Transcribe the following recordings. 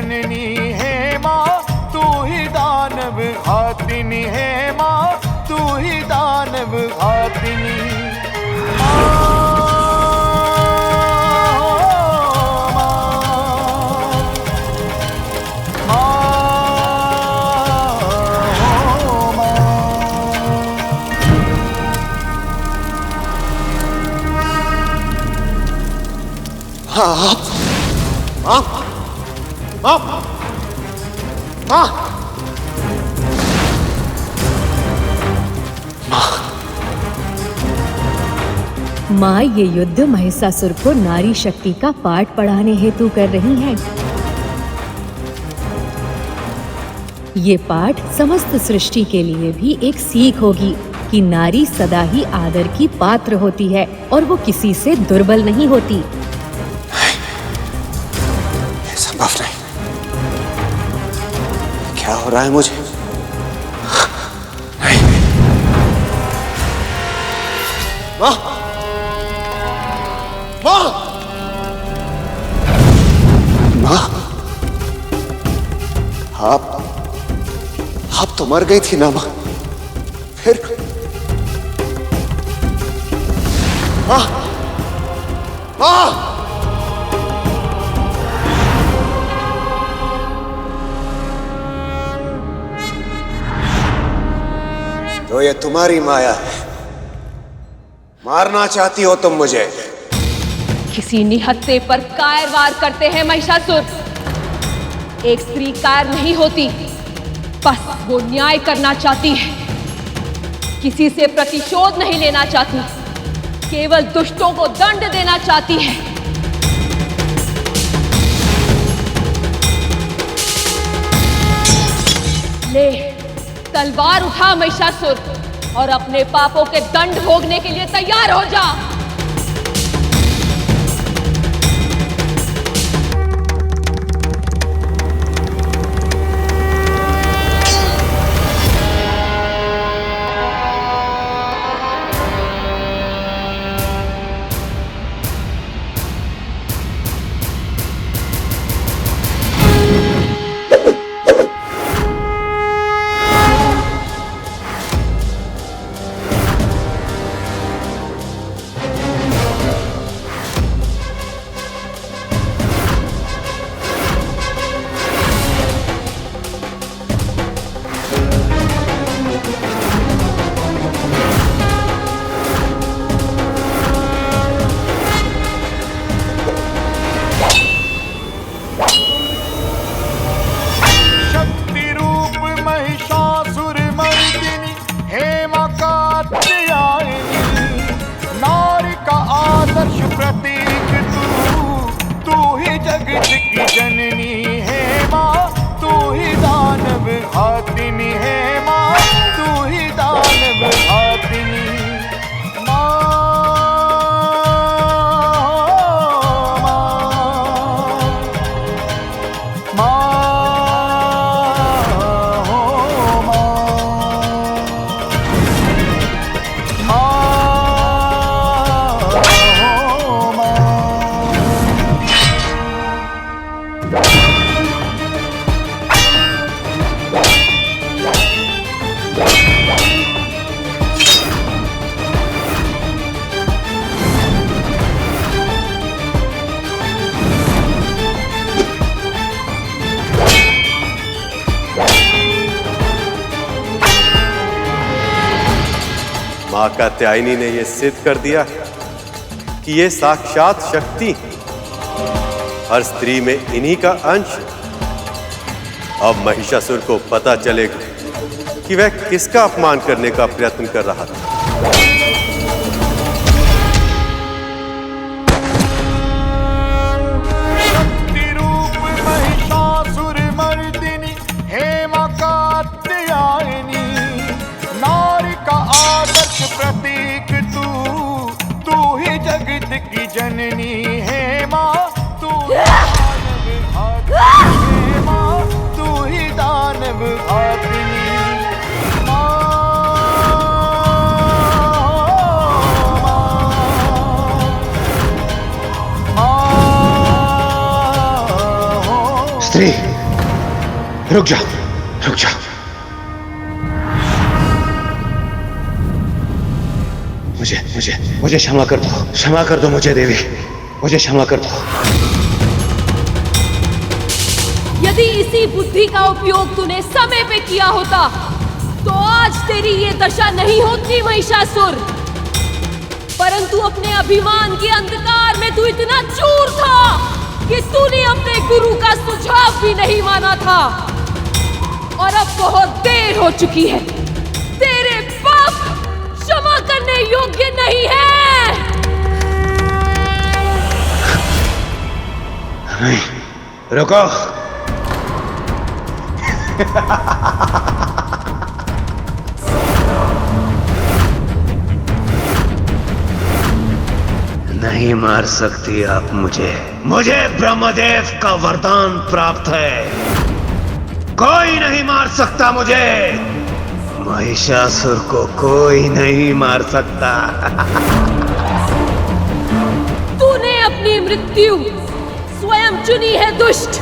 जननी है माँ, तू ही दानव घातिनी है माँ, तू ही दानव घातिनी। माँ ये युद्ध महिषासुर को नारी शक्ति का पाठ पढ़ाने हेतु कर रही हैं। ये पाठ समस्त सृष्टि के लिए भी एक सीख होगी कि नारी सदा ही आदर की पात्र होती है और वो किसी से दुर्बल नहीं होती। ये संभव नहीं। क्या हो रहा है मुझे? नहीं। माँ! माँ! माँ! आप तो मर गई थी ना माँ? फिर माँ! माँ! तो ये तुम्हारी माया है, मारना चाहती हो तुम मुझे। किसी निहत्थे पर कायर वार करते हैं महिषासुर। एक स्त्री कायर नहीं होती, बस वो न्याय करना चाहती है, किसी से प्रतिशोध नहीं लेना चाहती, केवल दुष्टों को दंड देना चाहती है। ले तलवार उठा महिषासुर और अपने पापों के दंड भोगने के लिए तैयार हो जा। प्रतीक तू ही जगत की जननी है माँ, तू ही दानव घातिनी है माँ, तू ही दानव घातिनी। मां कात्यायनी ने यह सिद्ध कर दिया कि ये साक्षात शक्ति हर स्त्री में इन्हीं का अंश। अब महिषासुर को पता चलेगा कि वह किसका अपमान करने का प्रयत्न कर रहा था। शक्ति रूप महिषासुर मर्दिनी हेमा कात्यायनी, नारी का आदर्श प्रतीक तू ही जगत की जननी है माँ, तू दानव घातिनी है माँ, तू ही दानव घातिनी। स्त्री रुक जा, रुक जा। मुझे क्षमा कर दो, क्षमा कर दो मुझे देवी, मुझे क्षमा कर दो। यदि इसी बुद्धि का उपयोग तूने समय पे किया होता तो आज तेरी ये दशा नहीं होती महिषासुर। परंतु अपने अभिमान के अंधकार में तू इतना चूर था कि तूने अपने गुरु का सुझाव भी नहीं माना था। और अब बहुत देर हो चुकी है, तेरे पाप क्षमा करने योग्य नहीं है। नहीं, रुको। नहीं मार सकती आप मुझे। मुझे ब्रह्मदेव का वरदान प्राप्त है, कोई नहीं मार सकता मुझे। महिषासुर को कोई नहीं मार सकता। तूने अपनी मृत्यु स्वयं चुनी है दुष्ट।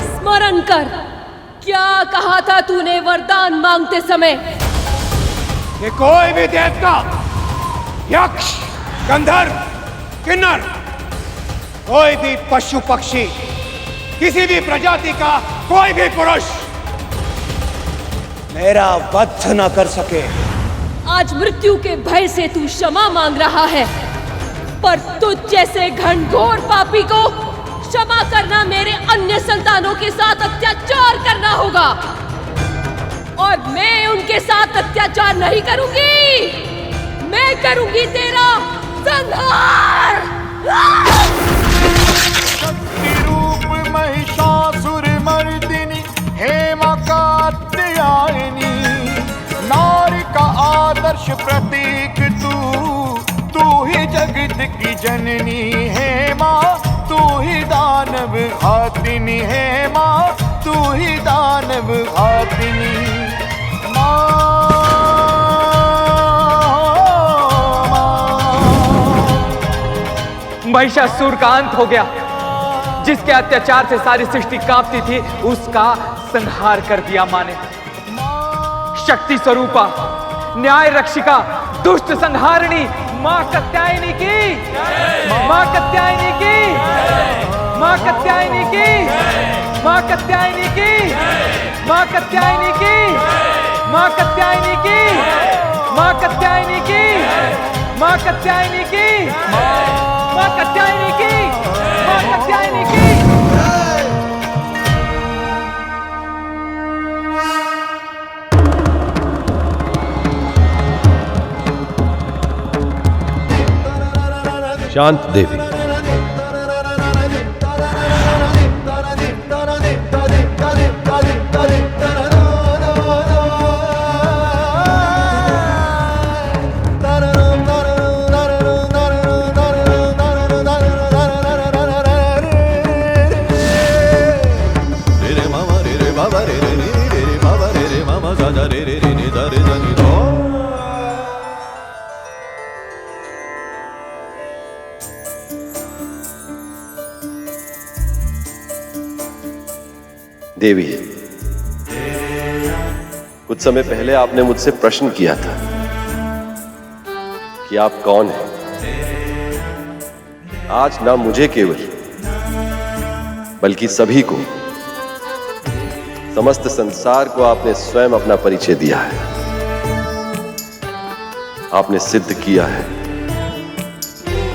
स्मरण कर, क्या कहा था तूने वरदान मांगते समय? कि कोई भी देवता, यक्ष, गंधर्व, किन्नर, कोई भी पशु पक्षी, किसी भी प्रजाति का कोई भी पुरुष मेरा वध न कर सके। आज मृत्यु के भय से तू क्षमा मांग रहा है, पर तुझ जैसे घनघोर पापी को क्षमा करना मेरे अन्य संतानों के साथ अत्याचार करना होगा। और मैं उनके साथ अत्याचार नहीं करूंगी, मैं करूंगी तेरा संहार। शक्ति रूप महिषासुर मर्दिनी हेमा कात्यायनी, नारी का आदर्श प्रतीक तू ही जगत की जननी हेमा, तू ही दानव घातिनी हेमा, तू ही दानव घातिनी। महिषासुर का अंत हो गया। जिसके अत्याचार से सारी सृष्टि कांपती थी, उसका संहार कर दिया माँ ने। शक्ति स्वरूपा, न्याय रक्षिका, दुष्ट संहारिणी माँ कात्यायनी की, माँ कात्यायनी की, माँ कात्यायनी की, माँ कात्यायनी की, माँ कात्यायनी की, माँ कात्यायनी की, माँ कात्यायनी की, माँ कात्यायनी की, माँ कात्यायनी की, माँ कात्यायनी की। शांत देवी, देवी, कुछ समय पहले आपने मुझसे प्रश्न किया था कि आप कौन हैं। आज ना मुझे केवल बल्कि सभी को, समस्त संसार को आपने स्वयं अपना परिचय दिया है। आपने सिद्ध किया है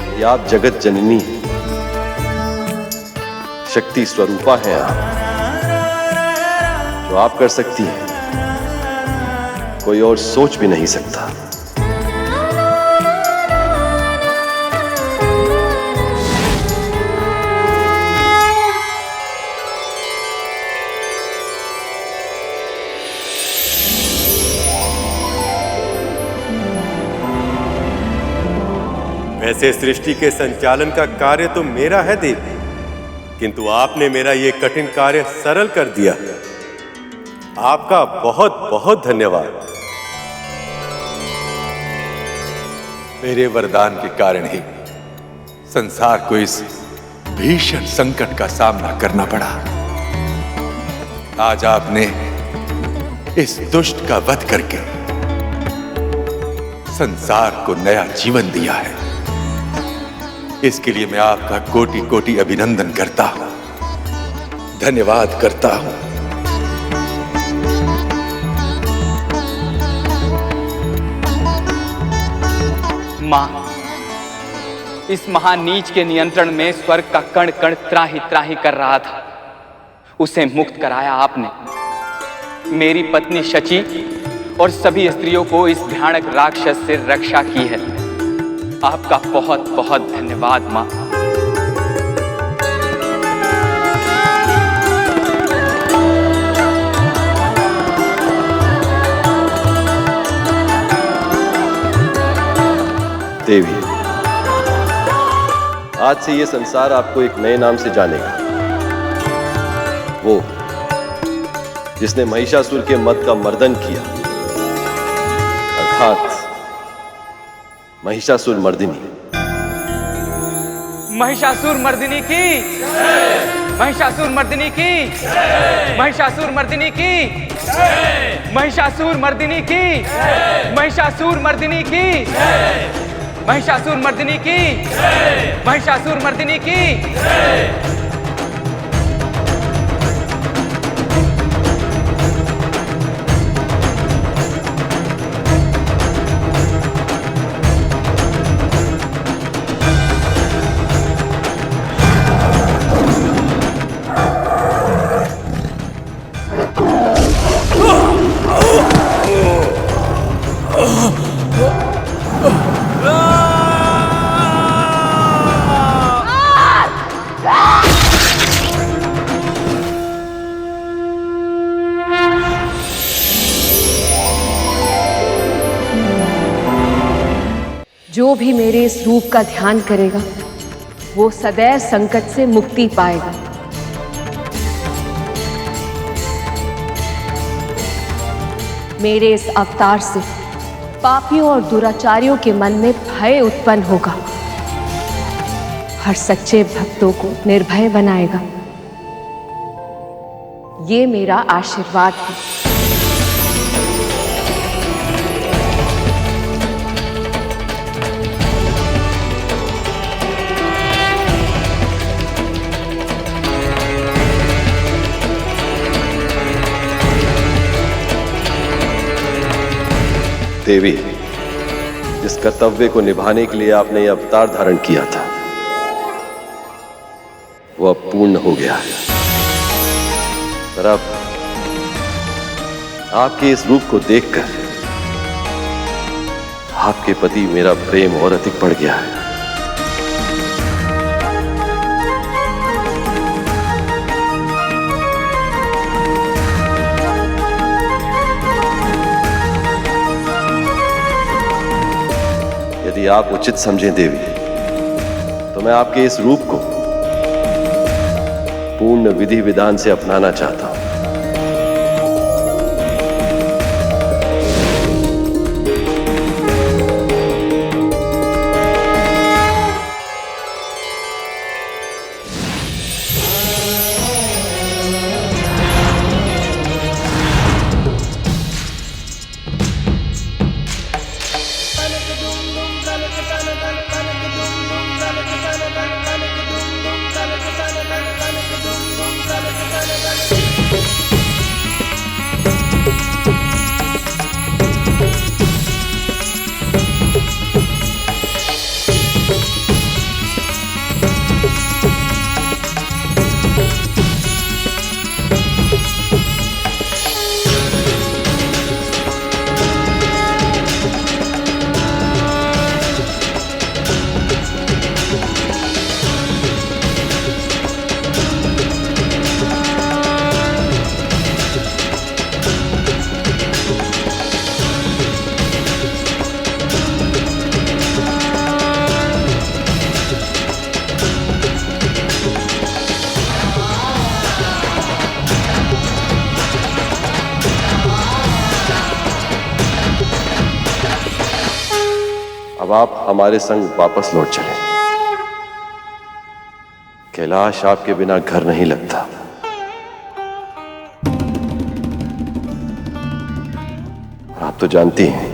कि आप जगत जननी हैं, शक्ति स्वरूपा हैं। आप जो आप कर सकती हैं, कोई और सोच भी नहीं सकता। वैसे सृष्टि के संचालन का कार्य तो मेरा है देवी, किंतु आपने मेरा यह कठिन कार्य सरल कर दिया। आपका बहुत बहुत धन्यवाद। मेरे वरदान के कारण ही संसार को इस भीषण संकट का सामना करना पड़ा। आज आपने इस दुष्ट का वध करके संसार को नया जीवन दिया है। इसके लिए मैं आपका कोटि कोटि अभिनंदन करता हूं, धन्यवाद करता हूं। मां, इस महान नीच के नियंत्रण में स्वर्ग का कण कण त्राही त्राही कर रहा था, उसे मुक्त कराया आपने। मेरी पत्नी शची और सभी स्त्रियों को इस भयानक राक्षस से रक्षा की है। आपका बहुत बहुत धन्यवाद मां। देवी, आज से ये संसार आपको एक नए नाम से जानेगा। वो जिसने महिषासुर के मद का मर्दन किया, अर्थात महिषासुर मर्दिनी। महिषासुर मर्दिनी की, महिषासुर मर्दिनी की, महिषासुर मर्दिनी की, महिषासुर मर्दिनी की, महिषासुर मर्दिनी की, महिषासुर मर्दिनी की, महिषासुर मर्दिनी की। जो भी मेरे इस रूप का ध्यान करेगा वो सदैव संकट से मुक्ति पाएगा। मेरे इस अवतार से पापियों और दुराचारियों के मन में भय उत्पन्न होगा, हर सच्चे भक्तों को निर्भय बनाएगा। ये मेरा आशीर्वाद है। देवी, जिस कर्तव्य को निभाने के लिए आपने यह अवतार धारण किया था, वो अब पूर्ण हो गया है। पर अब आपके इस रूप को देखकर आपके प्रति मेरा प्रेम और अधिक बढ़ गया है। यदि आप उचित समझें देवी, तो मैं आपके इस रूप को पूर्ण विधि विधान से अपनाना चाहता हूं। अब आप हमारे संग वापस लौट चले। कैलाश आपके बिना घर नहीं लगता। आप तो जानती हैं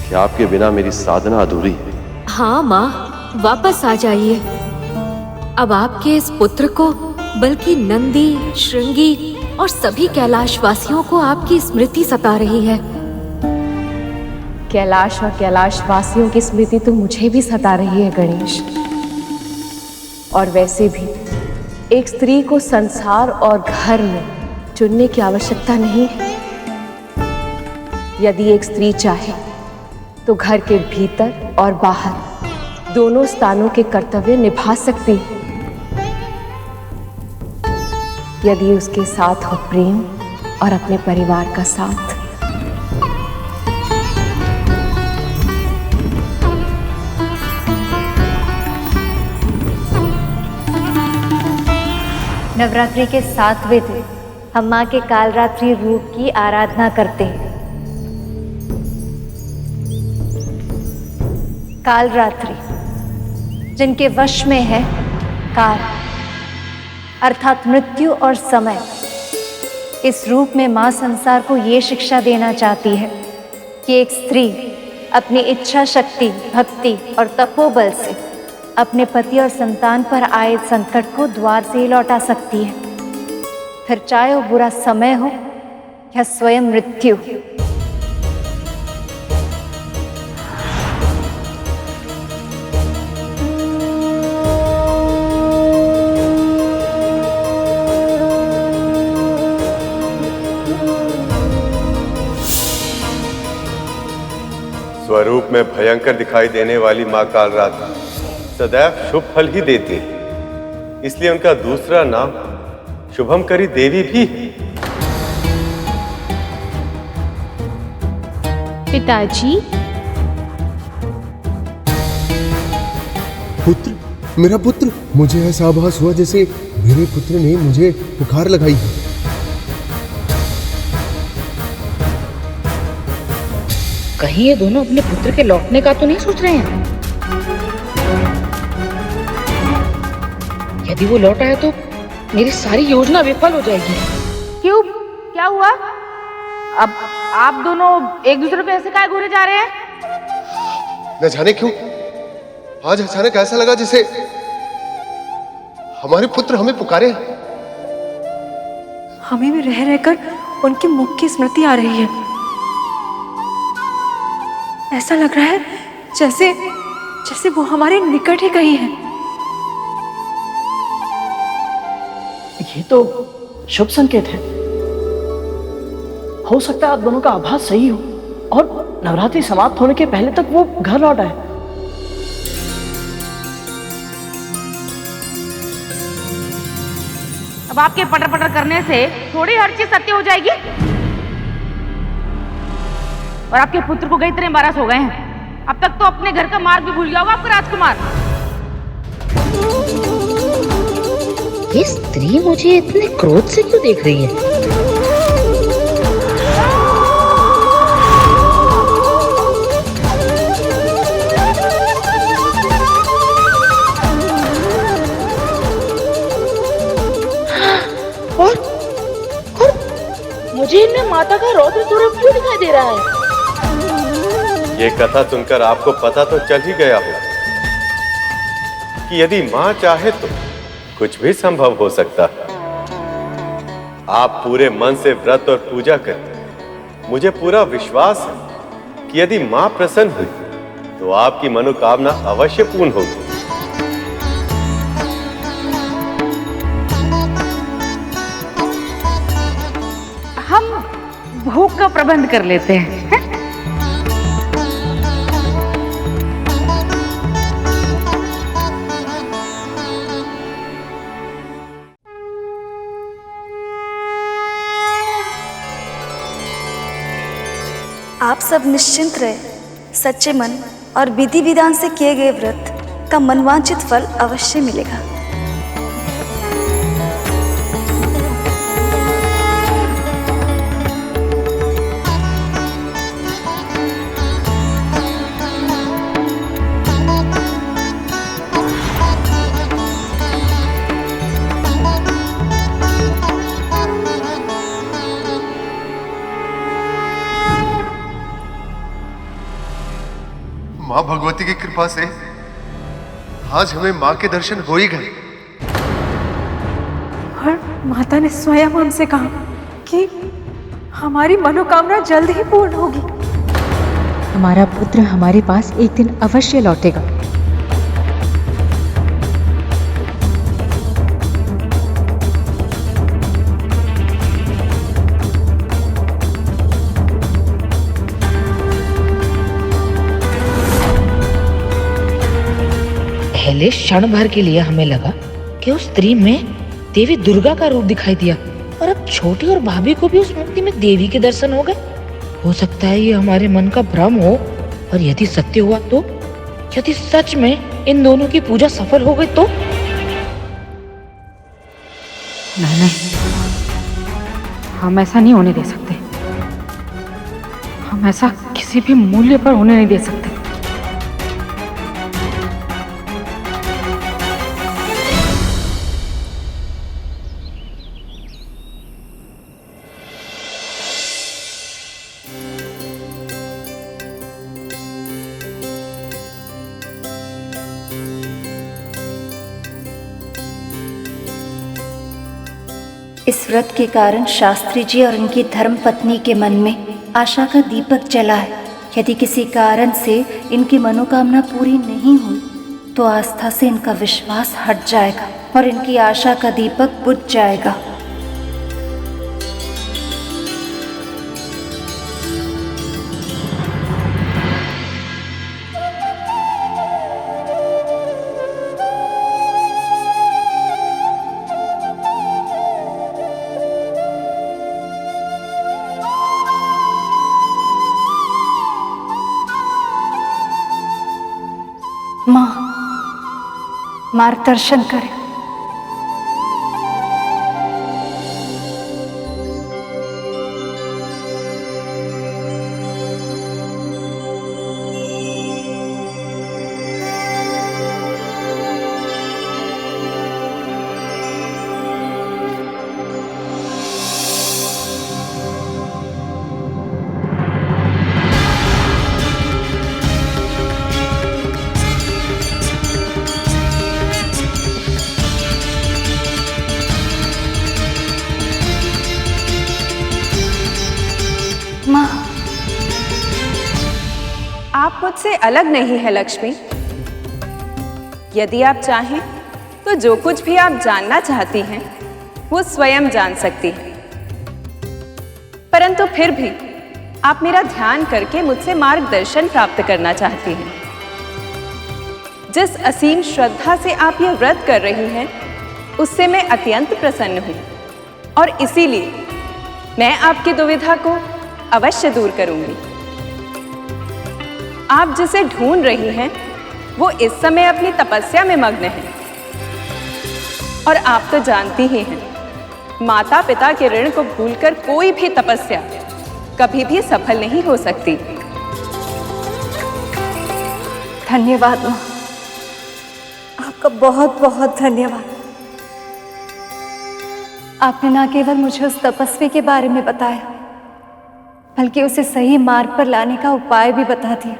कि आपके बिना मेरी साधना अधूरी है। हाँ माँ, वापस आ जाइए। अब आपके इस पुत्र को, बल्कि नंदी, श्रृंगी और सभी कैलाश वासियों को आपकी स्मृति सता रही है। कैलाश और कैलाश वासियों की स्मृति तो मुझे भी सता रही है गणेश। और वैसे भी एक स्त्री को संसार और घर में चुनने की आवश्यकता नहीं है। यदि एक स्त्री चाहे तो घर के भीतर और बाहर दोनों स्थानों के कर्तव्य निभा सकती है, यदि उसके साथ हो प्रेम और अपने परिवार का साथ। नवरात्रि के 7वें दिन हम माँ के कालरात्रि रूप की आराधना करते हैं। कालरात्रि जिनके वश में है काल अर्थात मृत्यु और समय, इस रूप में माँ संसार को ये शिक्षा देना चाहती है कि एक स्त्री अपनी इच्छा शक्ति, भक्ति और तपोबल से अपने पति और संतान पर आए संकट को द्वार से ही लौटा सकती है, फिर चाहे वो बुरा समय हो या स्वयं मृत्यु। स्वरूप में भयंकर दिखाई देने वाली मां कालरात्रि सदैव शुभ फल ही देती है, इसलिए उनका दूसरा नाम शुभंकरी देवी भी है। पिताजी, पुत्र, मेरा पुत्र, मुझे ऐसा आभास हुआ जैसे मेरे पुत्र ने मुझे पुकार लगाई है। कहीं ये दोनों अपने पुत्र के लौटने का तो नहीं सोच रहे हैं? यदि वो लौटा है तो मेरी सारी योजना विफल हो जाएगी। क्यों? क्या हुआ? अब आप दोनों एक दूसरे को ऐसे काहे घूरे जा रहे हैं? न जाने क्यों आज अचानक ऐसा लगा जैसे हमारे पुत्र हमें पुकारे। हमें भी रह रहकर उनके मुख की स्मृति आ रही है। ऐसा लग रहा है जैसे जैसे वो हमारे निकट ही कहीं है। ये तो शुभ संकेत है। हो सकता है आप दोनों का आभास सही हो और नवरात्रि समाप्त होने के पहले तक वो घर लौट आए। अब आपके पटर पटर करने से थोड़ी हर चीज सत्य हो जाएगी। और आपके पुत्र को कई तरह 12 हो गए हैं। अब तक तो अपने घर का मार्ग भी भूल गया होगा आपका राजकुमार। ये स्त्री मुझे इतने क्रोध से क्यों देख रही है? और मुझे इनमें माता का रौद्र स्वरूप क्यों दिखाई दे रहा है? ये कथा सुनकर आपको पता तो चल ही गया हो कि यदि मां चाहे तो कुछ भी संभव हो सकता है। आप पूरे मन से व्रत और पूजा करें। मुझे पूरा विश्वास है कि यदि मां प्रसन्न हुई तो आपकी मनोकामना अवश्य पूर्ण होगी। हम भूख का प्रबंध कर लेते हैं। आप सब निश्चिंत रहे। सच्चे मन और विधि विधान से किए गए व्रत का मनवांछित फल अवश्य मिलेगा। भगवती की कृपा से आज हमें माँ के दर्शन हो ही गए। और माता ने स्वयं हमसे कहा कि हमारी मनोकामना जल्द ही पूर्ण होगी। हमारा पुत्र हमारे पास एक दिन अवश्य लौटेगा। पहले क्षण भर के लिए हमें लगा कि उस स्त्री में देवी दुर्गा का रूप दिखाई दिया, और अब छोटी और भाभी को भी उस मूर्ति में देवी के दर्शन हो गए। हो सकता है ये हमारे मन का भ्रम हो, और यदि सत्य हुआ तो, यदि सच में इन दोनों की पूजा सफल हो गई तो? नहीं, हम ऐसा नहीं होने दे सकते। हम ऐसा किसी भी मूल्य पर होने नहीं दे सकते। इस व्रत के कारण शास्त्री जी और उनकी धर्मपत्नी के मन में आशा का दीपक जला है। यदि किसी कारण से इनकी मनोकामना पूरी नहीं हुई तो आस्था से इनका विश्वास हट जाएगा और इनकी आशा का दीपक बुझ जाएगा। माँ, मार्गदर्शन करें। माँ, आप मुझसे अलग नहीं है लक्ष्मी। यदि आप चाहें तो जो कुछ भी आप जानना चाहती हैं वो स्वयं जान सकती हैं, परंतु फिर भी आप मेरा ध्यान करके मुझसे मार्गदर्शन प्राप्त करना चाहती हैं। जिस असीम श्रद्धा से आप यह व्रत कर रही हैं उससे मैं अत्यंत प्रसन्न हूँ, और इसीलिए मैं आपकी दुविधा को अवश्य दूर करूंगी। आप जिसे ढूंढ रही हैं वो इस समय अपनी तपस्या में मग्न है, और आप तो जानती ही हैं माता पिता के ऋण को भूलकर कोई भी तपस्या कभी भी सफल नहीं हो सकती। धन्यवाद माँ, आपका बहुत बहुत धन्यवाद। आपने न केवल मुझे उस तपस्वी के बारे में बताया बल्कि उसे सही मार्ग पर लाने का उपाय भी बता दिया।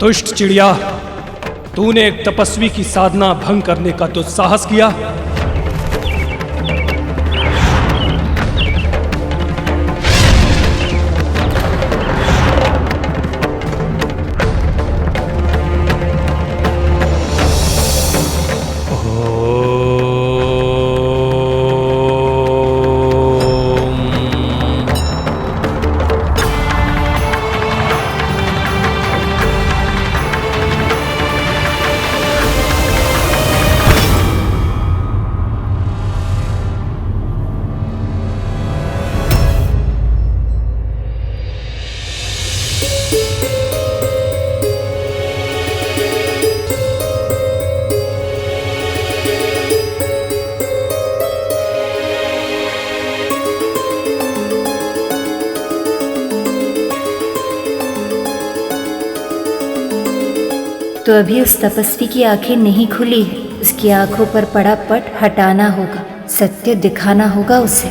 दुष्ट चिड़िया, तूने एक तपस्वी की साधना भंग करने का दुस्साहस किया। तो अभी उस तपस्वी की आंखें नहीं खुली है। उसकी आंखों पर पड़ा पट हटाना होगा, सत्य दिखाना होगा उसे।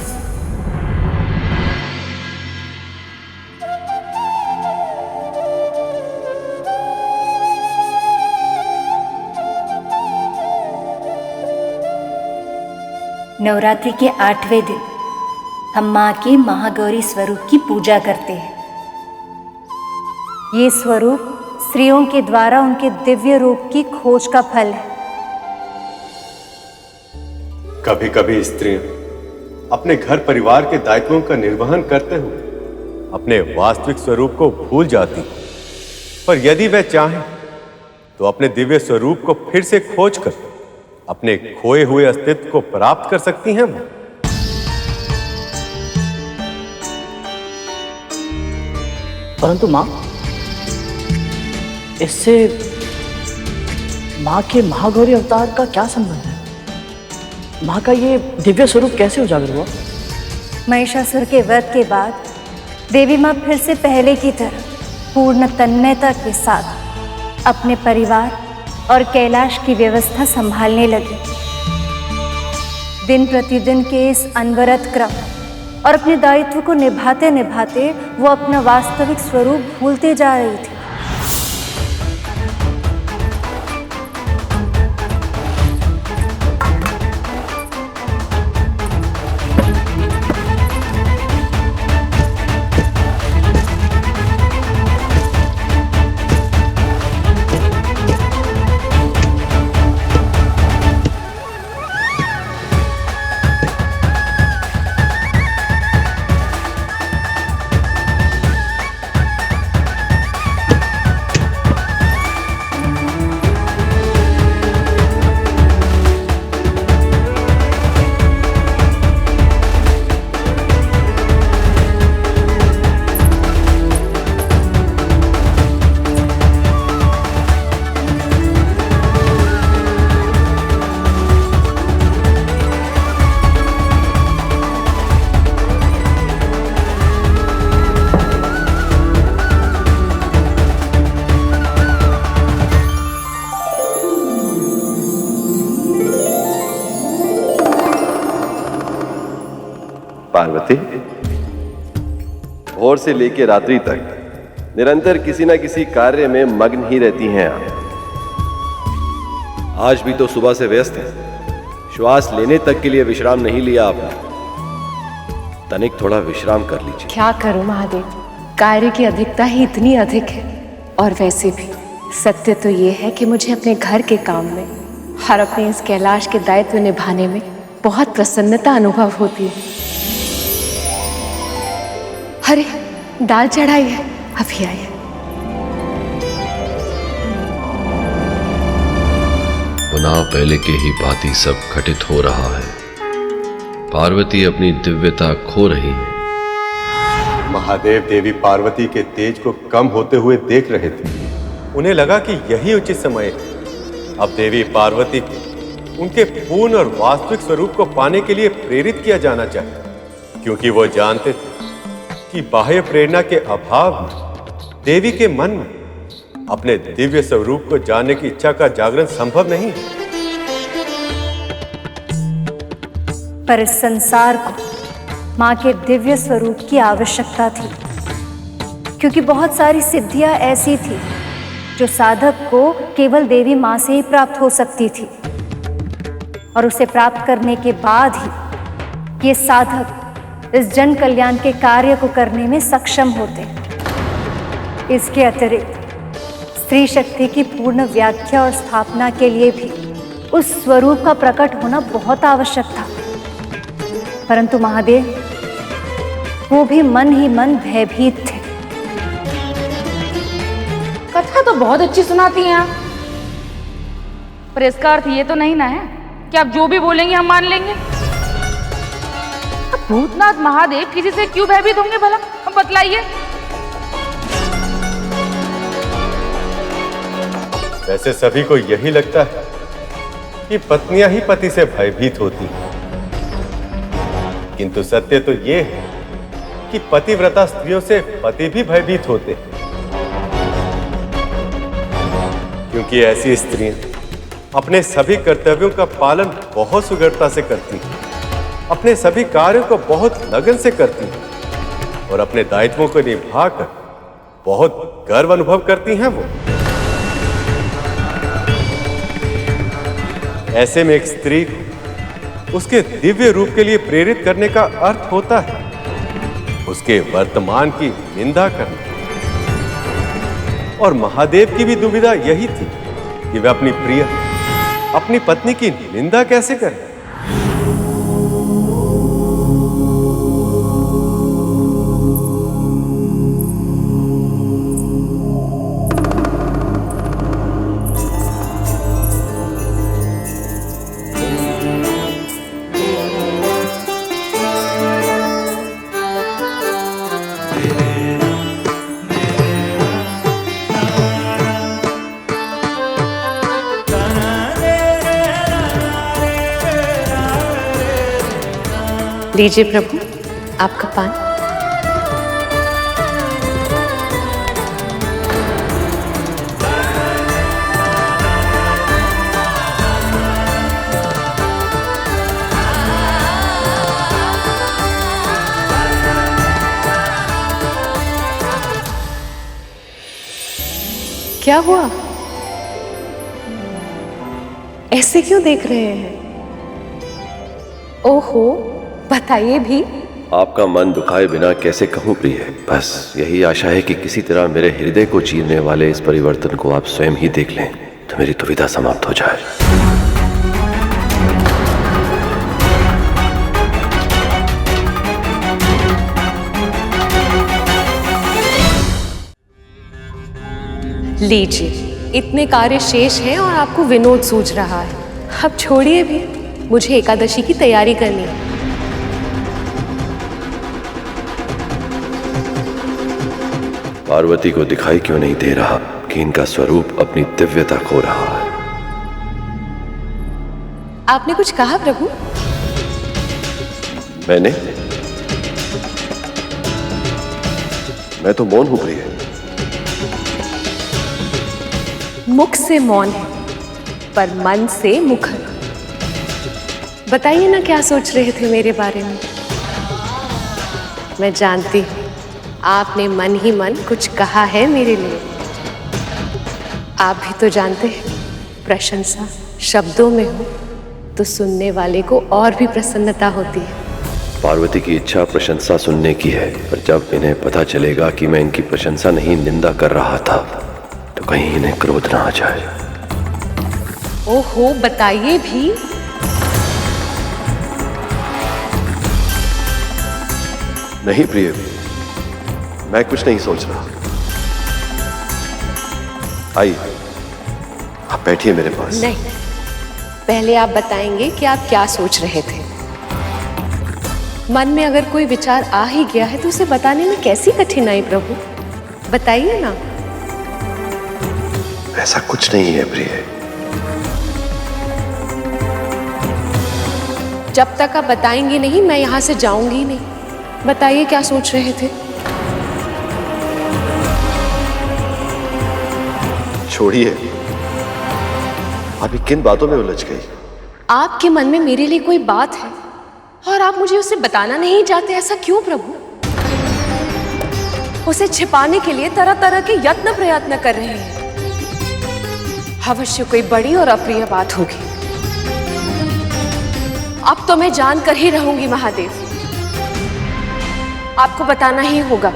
नवरात्रि के 8वें दिन हम माँ के महागौरी स्वरूप की पूजा करते हैं। ये स्वरूप स्त्रियों के द्वारा उनके दिव्य रूप की खोज का फल है। कभी कभी स्त्रियां अपने घर परिवार के दायित्वों का निर्वहन करते हुए अपने वास्तविक स्वरूप को भूल जाती, पर यदि वह चाहें तो अपने दिव्य स्वरूप को फिर से खोज कर अपने खोए हुए अस्तित्व को प्राप्त कर सकती हैं। परंतु मां, इससे मां के महागौरी अवतार का क्या संबंध है? मां का ये दिव्य स्वरूप कैसे उजागर हुआ? महिषासुर के वध के बाद देवी मां फिर से पहले की तरह पूर्ण तन्मयता के साथ अपने परिवार और कैलाश की व्यवस्था संभालने लगी। दिन प्रतिदिन के इस अनवरत क्रम और अपने दायित्व को निभाते निभाते वो अपना वास्तविक स्वरूप भूलते जा रही थी। पार्वती, भोर से लेकर रात्रि तक निरंतर किसी न किसी कार्य में मग्न ही रहती हैं आप। आज भी तो सुबह से व्यस्त हैं। श्वास लेने तक के लिए विश्राम नहीं लिया आपने। तनिक थोड़ा विश्राम कर लीजिए। क्या करूं महादेव, कार्य की अधिकता ही इतनी अधिक है। और वैसे भी सत्य तो ये है कि मुझे अपने घर के काम में और अपने इस कैलाश के दायित्व निभाने में बहुत प्रसन्नता अनुभव होती है। अरे, दाल चढ़ाई है, अभी आई है। पुनः पहले के ही भांति सब घटित हो रहा है। पार्वती अपनी दिव्यता खो रही है। महादेव देवी पार्वती के तेज को कम होते हुए देख रहे थे। उन्हें लगा कि यही उचित समय है। अब देवी पार्वती को उनके पूर्ण और वास्तविक स्वरूप को पाने के लिए प्रेरित किया जाना चाहिए, क्योंकि वो जानते थे कि बाह्य प्रेरणा के अभाव में देवी के मन में अपने दिव्य स्वरूप को जानने की इच्छा का जागरण संभव नहीं है। पर इस संसार को मां के दिव्य स्वरूप की आवश्यकता थी, क्योंकि बहुत सारी सिद्धियां ऐसी थी जो साधक को केवल देवी माँ से ही प्राप्त हो सकती थी, और उसे प्राप्त करने के बाद ही ये साधक इस जन कल्याण के कार्य को करने में सक्षम होते हैं। इसके अतिरिक्त स्त्री शक्ति की पूर्ण व्याख्या और स्थापना के लिए भी उस स्वरूप का प्रकट होना बहुत आवश्यक था। परंतु महादेव वो भी मन ही मन भयभीत थे। कथा तो बहुत अच्छी सुनाती हैं आप, पर इसका अर्थ ये तो नहीं ना है कि आप जो भी बोलेंगे हम मान लेंगे। अब भूतनाथ महादेव किसी से क्यों भयभीत होंगे भला, हम बतलाइए। वैसे सभी को यही लगता है कि पत्नियां ही पति से भयभीत होती हैं, किंतु सत्य तो ये है कि पतिव्रता स्त्रियों से पति भी भयभीत होते हैं, क्योंकि ऐसी स्त्रियां अपने सभी कर्तव्यों का पालन बहुत सुगमता से करती हैं, अपने सभी कार्यों को बहुत लगन से करती हैं और अपने दायित्वों को निभाकर बहुत गर्व अनुभव करती हैं। वो ऐसे में एक स्त्री को उसके दिव्य रूप के लिए प्रेरित करने का अर्थ होता है उसके वर्तमान की निंदा करना। और महादेव की भी दुविधा यही थी कि वह अपनी प्रिय, अपनी पत्नी की निंदा कैसे करें। लीजिए प्रभु आपका पान। क्या हुआ? ऐसे क्यों देख रहे हैं? ओहो, बताइए भी। आपका मन दुखाए बिना कैसे कहूं प्रिय, बस यही आशा है कि किसी तरह मेरे हृदय को चीरने वाले इस परिवर्तन को आप स्वयं ही देख लें तो मेरी दुविधा समाप्त हो जाए। लीजिए, इतने कार्य शेष हैं और आपको विनोद सूझ रहा है। अब छोड़िए भी, मुझे एकादशी की तैयारी करनी है। पार्वती को दिखाई क्यों नहीं दे रहा कि इनका स्वरूप अपनी दिव्यता खो रहा है। आपने कुछ कहा प्रभु? मैं तो मौन हूं प्रिय। मुख से मौन है पर मन से मुखर। बताइए ना, क्या सोच रहे थे मेरे बारे में? मैं जानती हूं आपने मन ही मन कुछ कहा है मेरे लिए। आप भी तो जानते हैं, प्रशंसा शब्दों में हो तो सुनने वाले को और भी प्रसन्नता होती है। पार्वती की इच्छा प्रशंसा सुनने की है, पर जब इन्हें पता चलेगा कि मैं इनकी प्रशंसा नहीं निंदा कर रहा था तो कहीं इन्हें क्रोध ना आ जाए। ओहो, बताइए भी। नहीं प्रिय, मैं कुछ नहीं सोच रहा। आइए, आप बैठिए मेरे पास। नहीं, पहले आप बताएंगे कि आप क्या सोच रहे थे। मन में अगर कोई विचार आ ही गया है तो उसे बताने में कैसी कठिनाई प्रभु, बताइए ना। ऐसा कुछ नहीं है प्रिय। जब तक आप बताएंगे नहीं मैं यहां से जाऊंगी नहीं। बताइए क्या सोच रहे थे। छोड़िए, अभी किन बातों में उलझ गई? आपके मन में मेरे लिए कोई बात है और आप मुझे उसे बताना नहीं चाहते, ऐसा क्यों प्रभु? उसे छिपाने के लिए तरह तरह के यत्न प्रयत्न कर रहे हैं। अवश्य कोई बड़ी और अप्रिय बात होगी। अब तो मैं जानकर ही रहूंगी महादेव, आपको बताना ही होगा।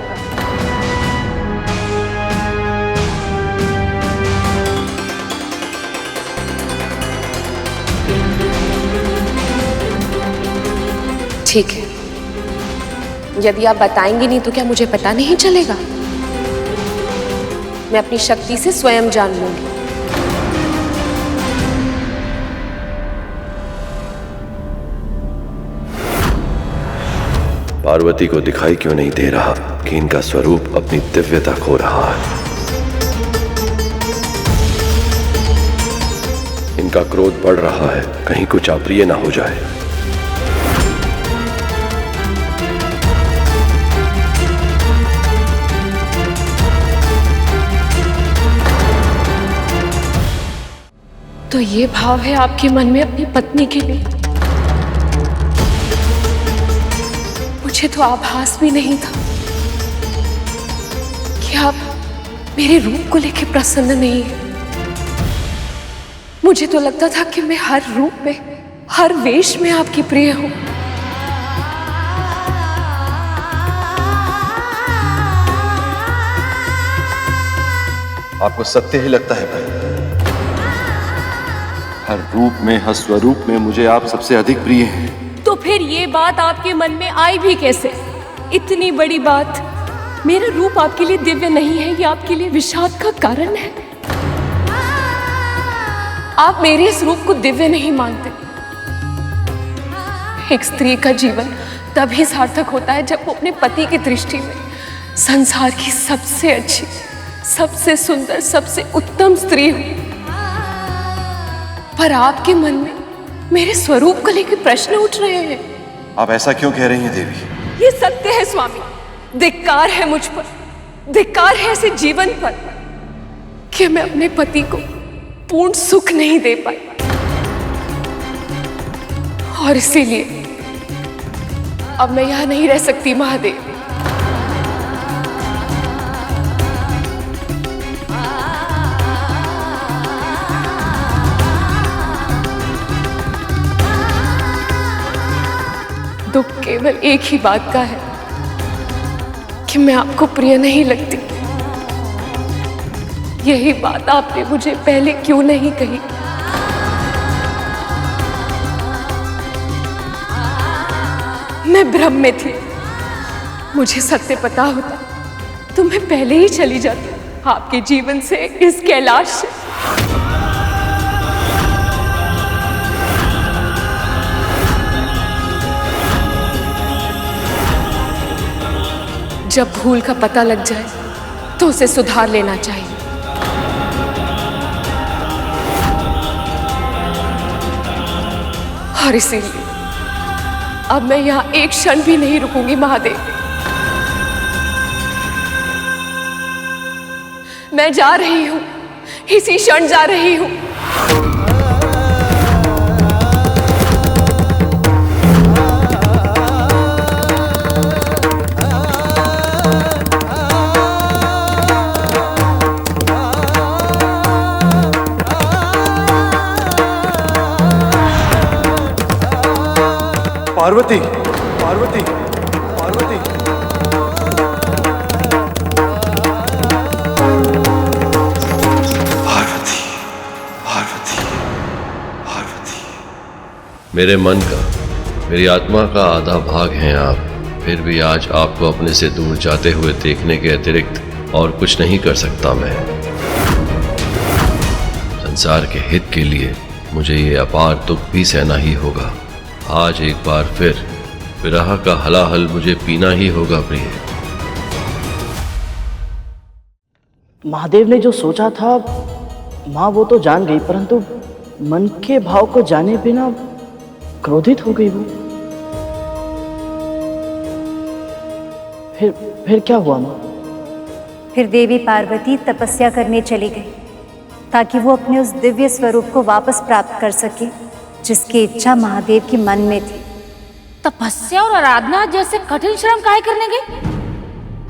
ठीक है, यदि आप बताएंगे नहीं तो क्या मुझे पता नहीं चलेगा? मैं अपनी शक्ति से स्वयं जान लूंगी। पार्वती को दिखाई क्यों नहीं दे रहा कि इनका स्वरूप अपनी दिव्यता खो रहा है? इनका क्रोध बढ़ रहा है, कहीं कुछ अप्रिय ना हो जाए। तो ये भाव है आपके मन में अपनी पत्नी के लिए? मुझे तो आभास भी नहीं था कि आप मेरे रूप को लेकर प्रसन्न नहीं हैं। मुझे तो लगता था कि मैं हर रूप में, हर वेश में आपकी प्रिय हूं। आपको सत्य ही लगता है भाई? हर रूप में, हर स्वरूप में मुझे आप सबसे अधिक प्रिय हैं। तो फिर ये बात आपके मन में आई भी कैसे? इतनी बड़ी बात, मेरा रूप आपके लिए दिव्य नहीं है, ये आपके लिए विषाद का कारण है। आप मेरे इस रूप को दिव्य नहीं मानते। एक स्त्री का जीवन तभी सार्थक होता है जब वो अपने पति की दृष्टि में संसार की सबसे अच्छी, सबसे सुंदर, सबसे उत्तम स्त्री हो। पर आपके मन में मेरे स्वरूप को लेकर प्रश्न उठ रहे हैं। आप ऐसा क्यों कह रही हैं देवी? ये सत्य है स्वामी, धिक्कार है मुझ पर, धिक्कार है ऐसे जीवन पर कि मैं अपने पति को पूर्ण सुख नहीं दे पाई। और इसीलिए अब मैं यहां नहीं रह सकती महादेव। दुख केवल एक ही बात का है कि मैं आपको प्रिय नहीं लगती। यही बात आपने मुझे पहले क्यों नहीं कही? मैं भ्रम में थी। मुझे सत्य पता होता तो मैं पहले ही चली जाती आपके जीवन से, इस कैलाश से। जब भूल का पता लग जाए तो उसे सुधार लेना चाहिए। और इसीलिए अब मैं यहां एक क्षण भी नहीं रुकूंगी महादेव। मैं जा रही हूं, इसी क्षण जा रही हूं। पार्वती, पार्वती, पार्वती। पार्वती, पार्वती, पार्वती। मेरे मन का, मेरी आत्मा का आधा भाग हैं आप। फिर भी आज आपको अपने से दूर जाते हुए देखने के अतिरिक्त और कुछ नहीं कर सकता मैं। संसार के हित के लिए मुझे ये अपार दुख भी सहना ही होगा। आज एक बार फिर विरह का हलाहल मुझे पीना ही होगा प्रिय। महादेव ने जो सोचा था माँ वो तो जान गई, परंतु मन के भाव को जाने बिना क्रोधित हो गई वो। फिर क्या हुआ माँ? फिर देवी पार्वती तपस्या करने चली गई ताकि वो अपने उस दिव्य स्वरूप को वापस प्राप्त कर सके जिसकी इच्छा महादेव के मन में थी। तपस्या और आराधना जैसे कठिन श्रम काहे करने गए?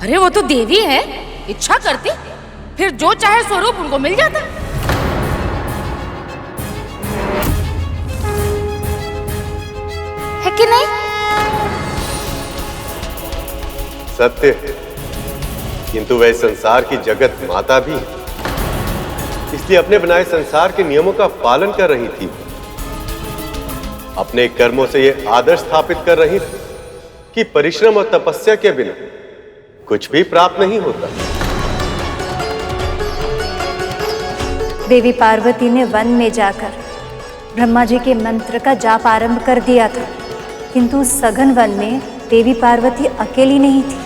अरे वो तो देवी है, इच्छा करती फिर जो चाहे स्वरूप उनको मिल जाता। सत्य है, किंतु वह संसार की जगत माता भी है, इसलिए अपने बनाए संसार के नियमों का पालन कर रही थी। अपने कर्मों से यह आदर्श स्थापित कर रही थी कि परिश्रम और तपस्या के बिना कुछ भी प्राप्त नहीं होता। देवी पार्वती ने वन में जाकर ब्रह्मा जी के मंत्र का जाप आरंभ कर दिया था, किंतु उस सघन वन में देवी पार्वती अकेली नहीं थी।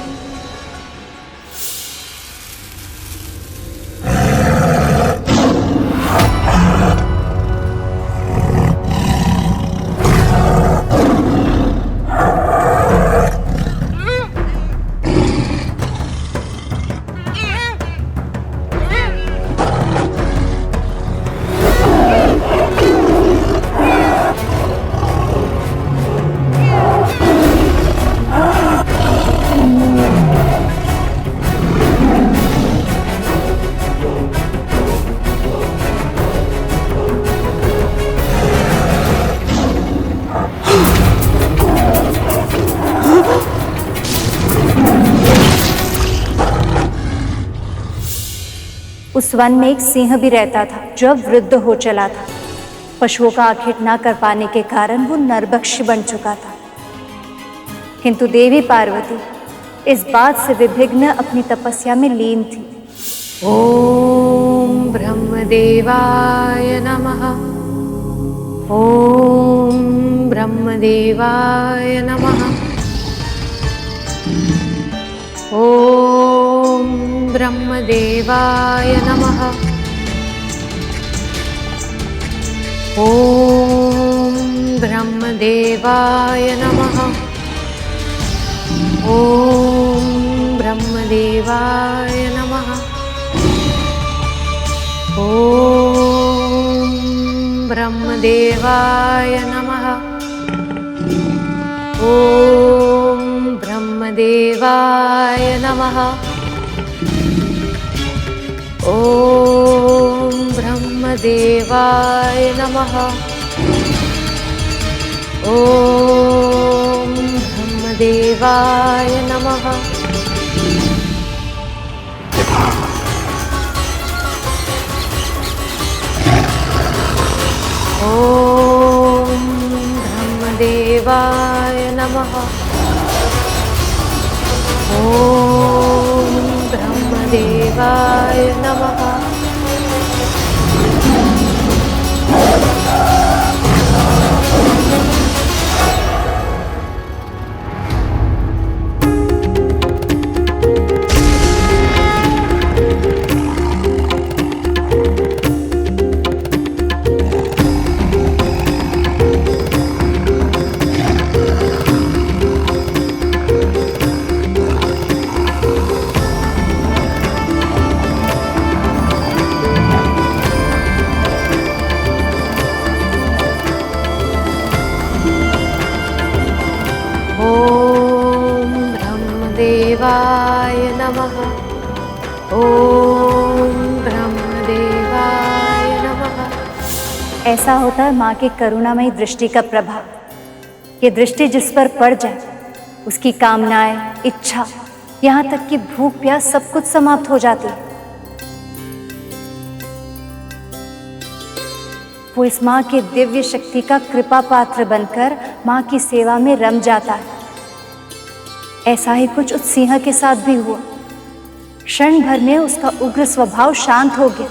उस वन में एक सिंह भी रहता था जो अब वृद्ध हो चला था। पशुओं का आखेट ना कर पाने के कारण वो नरभक्षी बन चुका था, किंतु देवी पार्वती इस बात से विभिन्न अपनी तपस्या में लीन थी। ओम ब्रह्मदेवाय नमः। ओम ब्रह्मदेवाय नमः। ओम ब्रह्मदेवाय नमः। ओम ब्रह्मदेवाय नमः। ओम ब्रह्मदेवाय नमः। ओम ब्रह्मदेवाय नमः। ओम ब्रह्मदेवाय नमः। ओम ब्रह्मदेवाय नमः। ओम ब्रह्मदेवाय नमः। ओम ब्रह्मदेवाय नमः। ओम ब्रह्मदेवाय नमः। ब्रह्मदेवाय नमः। ओम ब्रह्मदेवाय नमः। ऐसा होता है माँ की करुणामयी दृष्टि का प्रभाव। ये दृष्टि जिस पर पड़ जाए उसकी कामनाएं, इच्छा, यहाँ तक कि भूख प्यास सब कुछ समाप्त हो जाती है। वो इस माँ की दिव्य शक्ति का कृपा पात्र बनकर माँ की सेवा में रम जाता है। ऐसा ही कुछ उस सिंह के साथ भी हुआ। क्षण भर में उसका उग्र स्वभाव शांत हो गया।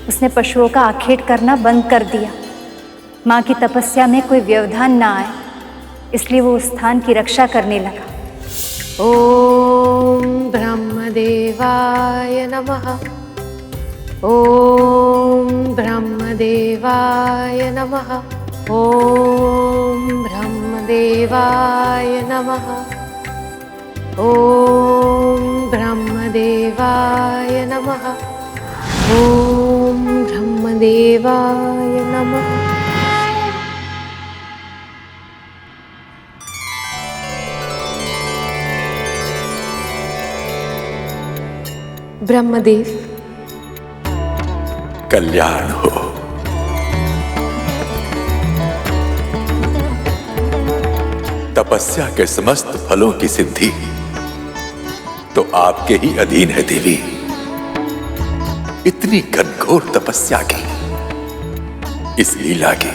उसने पशुओं का आखेट करना बंद कर दिया। माँ की तपस्या में कोई व्यवधान ना आए, इसलिए वो उस स्थान की रक्षा करने लगा। ओम ब्रह्मदेवाय नमः। ओम ब्रह्मदेवाय नमः। ओम ब्रह्मदेवाय नमः। ओम ब्रह्मदेवाय नमः। ओम ब्रह्मदेवाय नमः। ब्रह्मदेव, कल्याण हो। तपस्या के समस्त फलों की सिद्धि तो आपके ही अधीन है देवी। इतनी घनघोर तपस्या की, इस लीला की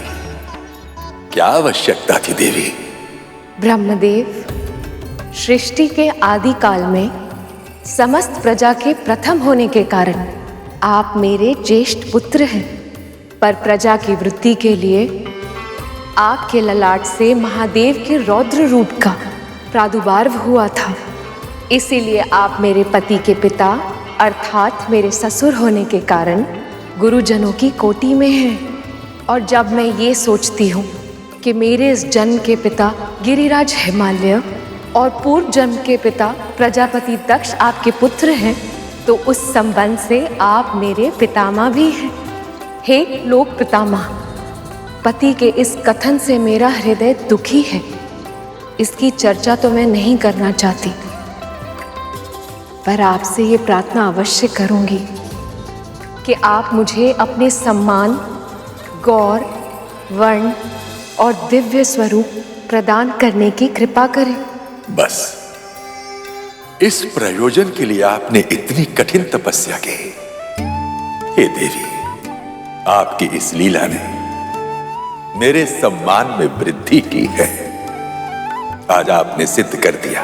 क्या आवश्यकता थी देवी? ब्रह्मदेव, सृष्टि के आदि काल में समस्त प्रजा के प्रथम होने के कारण आप मेरे ज्येष्ठ पुत्र हैं, पर प्रजा की वृद्धि के लिए आपके ललाट से महादेव के रौद्र रूप का प्रादुर्भाव हुआ था। इसीलिए आप मेरे पति के पिता अर्थात मेरे ससुर होने के कारण गुरुजनों की कोटि में हैं। और जब मैं ये सोचती हूँ कि मेरे इस जन्म के पिता गिरिराज हिमालय और पूर्व जन्म के पिता प्रजापति दक्ष आपके पुत्र हैं, तो उस संबंध से आप मेरे पितामह भी हैं। हे लोक पितामह, पति के इस कथन से मेरा हृदय दुखी है। इसकी चर्चा तो मैं नहीं करना चाहती, पर आपसे ये प्रार्थना अवश्य करूंगी कि आप मुझे अपने सम्मान, गौर, वर्ण और दिव्य स्वरूप प्रदान करने की कृपा करें। बस इस प्रयोजन के लिए आपने इतनी कठिन तपस्या की। हे देवी, आपकी इस लीला ने मेरे सम्मान में वृद्धि की है। आज आपने सिद्ध कर दिया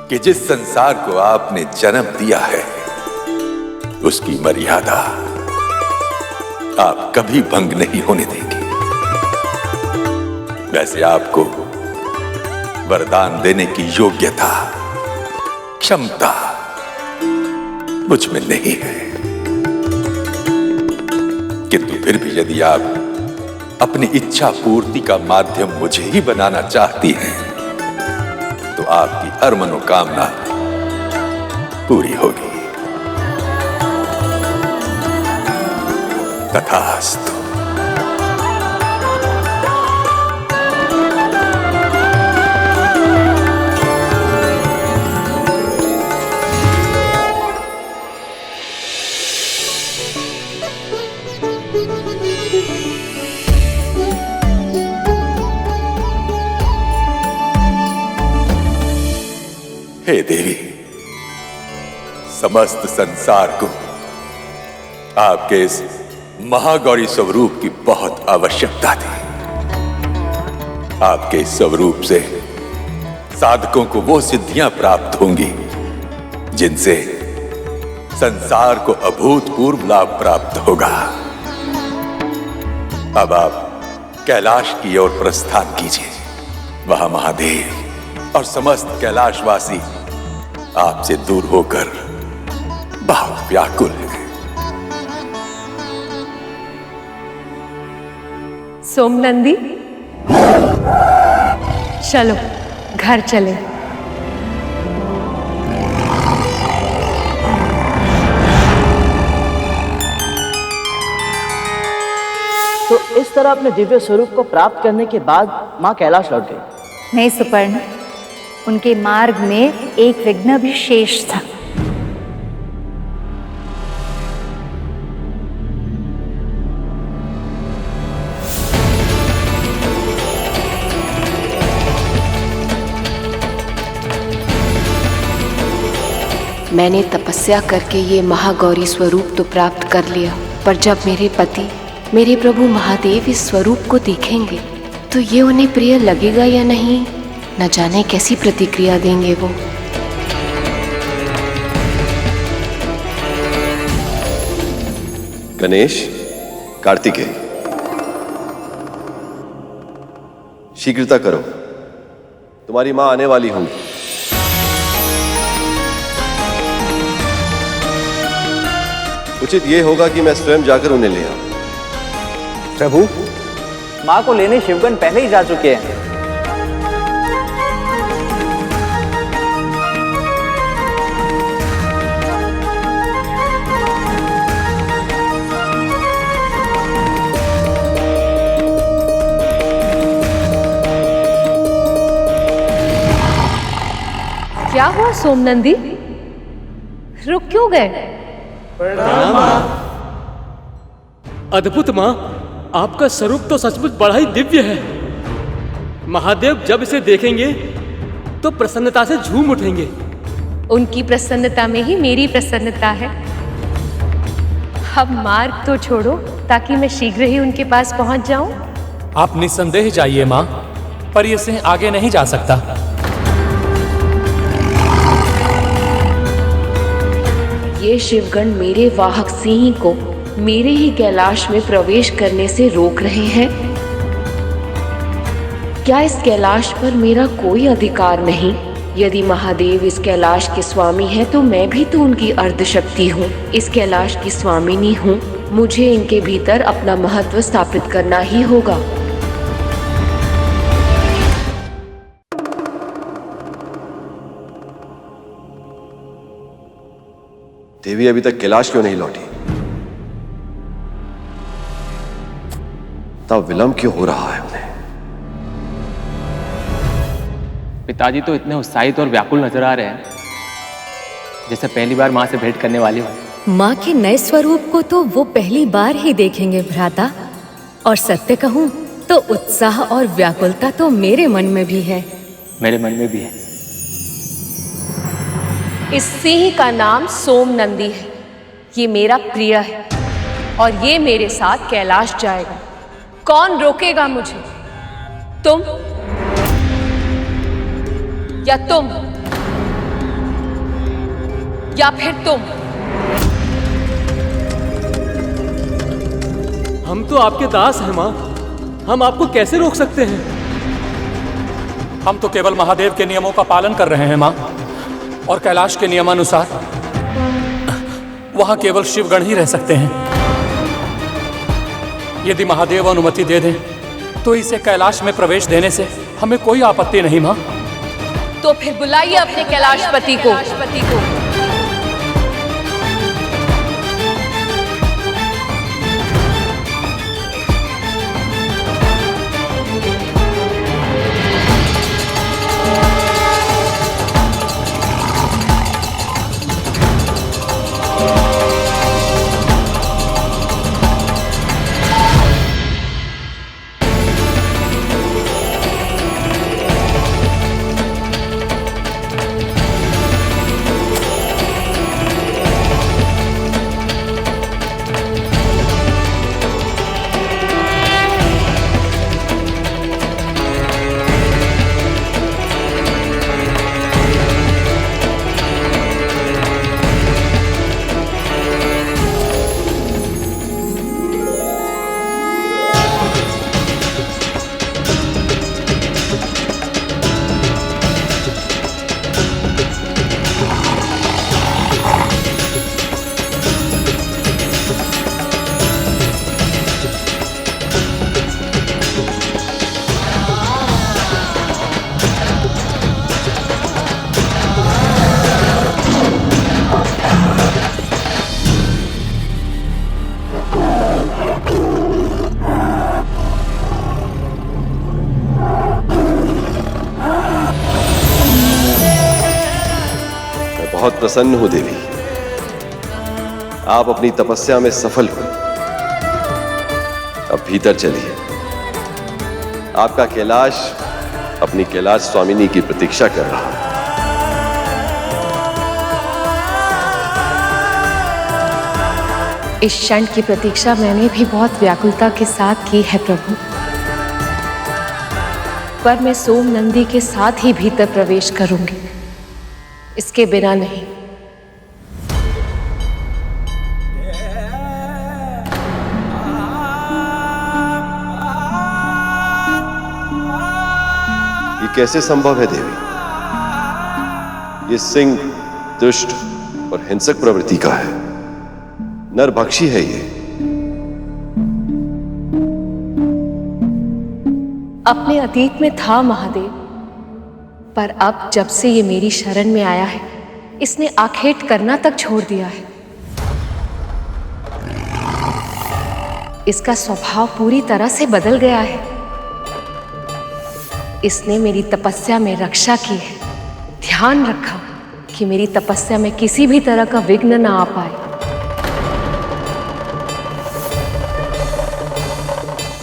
कि जिस संसार को आपने जन्म दिया है, उसकी मर्यादा आप कभी भंग नहीं होने देंगे। वैसे आपको वरदान देने की योग्यता, क्षमता मुझ में नहीं है, किंतु फिर भी यदि आप अपनी इच्छा पूर्ति का माध्यम मुझे ही बनाना चाहती हैं, तो आपकी हर मनोकामना पूरी होगी। तथास्तु। हे देवी, समस्त संसार को आपके इस महागौरी स्वरूप की बहुत आवश्यकता थी। आपके इस स्वरूप से साधकों को वो सिद्धियां प्राप्त होंगी जिनसे संसार को अभूतपूर्व लाभ प्राप्त होगा। अब आप कैलाश की ओर प्रस्थान कीजिए। वहां महादेव और समस्त कैलाशवासी आपसे दूर होकर बहुत व्याकुल हैं। सोमनंदी, चलो घर चले। तो इस तरह अपने दिव्य स्वरूप को प्राप्त करने के बाद माँ कैलाश लौट गई। नहीं सुपर्ण, उनके मार्ग में एक विघ्न भी शेष था। मैंने तपस्या करके ये महागौरी स्वरूप तो प्राप्त कर लिया, पर जब मेरे पति, मेरे प्रभु महादेव इस स्वरूप को देखेंगे तो ये उन्हें प्रिय लगेगा या नहीं, न जाने कैसी प्रतिक्रिया देंगे वो। गणेश, कार्तिकेय, शीघ्रता करो, तुम्हारी मां आने वाली होंगी। उचित ये होगा कि मैं स्वयं जाकर उन्हें ले आऊं। प्रभु, मां को लेने शिवगण पहले ही जा चुके हैं। क्या हुआ सोमनंदी, रुक क्यों गए? अद्भुत मां, आपका स्वरूप तो सचमुच बड़ा ही दिव्य है। महादेव जब इसे देखेंगे तो प्रसन्नता से झूम उठेंगे। उनकी प्रसन्नता में ही मेरी प्रसन्नता है। अब मार्ग तो छोड़ो ताकि मैं शीघ्र ही उनके पास पहुंच जाऊं। आप निस्संदेह जाइए माँ, पर ये सिंह आगे नहीं जा सकता। ये शिवगण मेरे वाहक सिंह को मेरे ही कैलाश में प्रवेश करने से रोक रहे हैं। क्या इस कैलाश पर मेरा कोई अधिकार नहीं? यदि महादेव इस कैलाश के स्वामी हैं तो मैं भी तो उनकी अर्धशक्ति हूँ, इस कैलाश की स्वामिनी हूँ। मुझे इनके भीतर अपना महत्व स्थापित करना ही होगा। देवी अभी तक कैलाश क्यों नहीं लौटी? तब विलंब क्यों हो रहा है उन्हें? पिताजी तो इतने उत्साहित और व्याकुल नजर आ रहे हैं, जैसे पहली बार माँ से भेंट करने वाले हो। माँ के नए स्वरूप को तो वो पहली बार ही देखेंगे भ्राता। और सत्य कहूँ तो उत्साह और व्याकुलता तो मेरे मन में भी है। मेरे मन में भी है। इस सिंह का नाम सोमनंदी है। ये मेरा प्रिय है और ये मेरे साथ कैलाश जाएगा। कौन रोकेगा मुझे? तुम या तुम या फिर तुम? हम तो आपके दास हैं माँ, हम आपको कैसे रोक सकते हैं? हम तो केवल महादेव के नियमों का पालन कर रहे हैं माँ, और कैलाश के नियमानुसार वहां केवल शिवगण ही रह सकते हैं। यदि महादेव अनुमति दे दें तो इसे कैलाश में प्रवेश देने से हमें कोई आपत्ति नहीं माँ। तो फिर बुलाइए अपने कैलाशपति को। बहुत प्रसन्न हूं देवी, आप अपनी तपस्या में सफल हुए। अब भीतर चलिए। आपका कैलाश अपनी कैलाश स्वामिनी की प्रतीक्षा कर रहा है। इस क्षण की प्रतीक्षा मैंने भी बहुत व्याकुलता के साथ की है प्रभु, पर मैं सोमनंदी के साथ ही भीतर प्रवेश करूंगी, इसके बिना नहीं। ये कैसे संभव है देवी? ये सिंह दुष्ट और हिंसक प्रवृत्ति का है, नरभक्षी है ये। अपने अतीत में था महादेव, पर अब जब से ये मेरी शरण में आया है, इसने आखेट करना तक छोड़ दिया है। इसका स्वभाव पूरी तरह से बदल गया है। इसने मेरी तपस्या में रक्षा की है, ध्यान रखा कि मेरी तपस्या में किसी भी तरह का विघ्न ना आ पाए।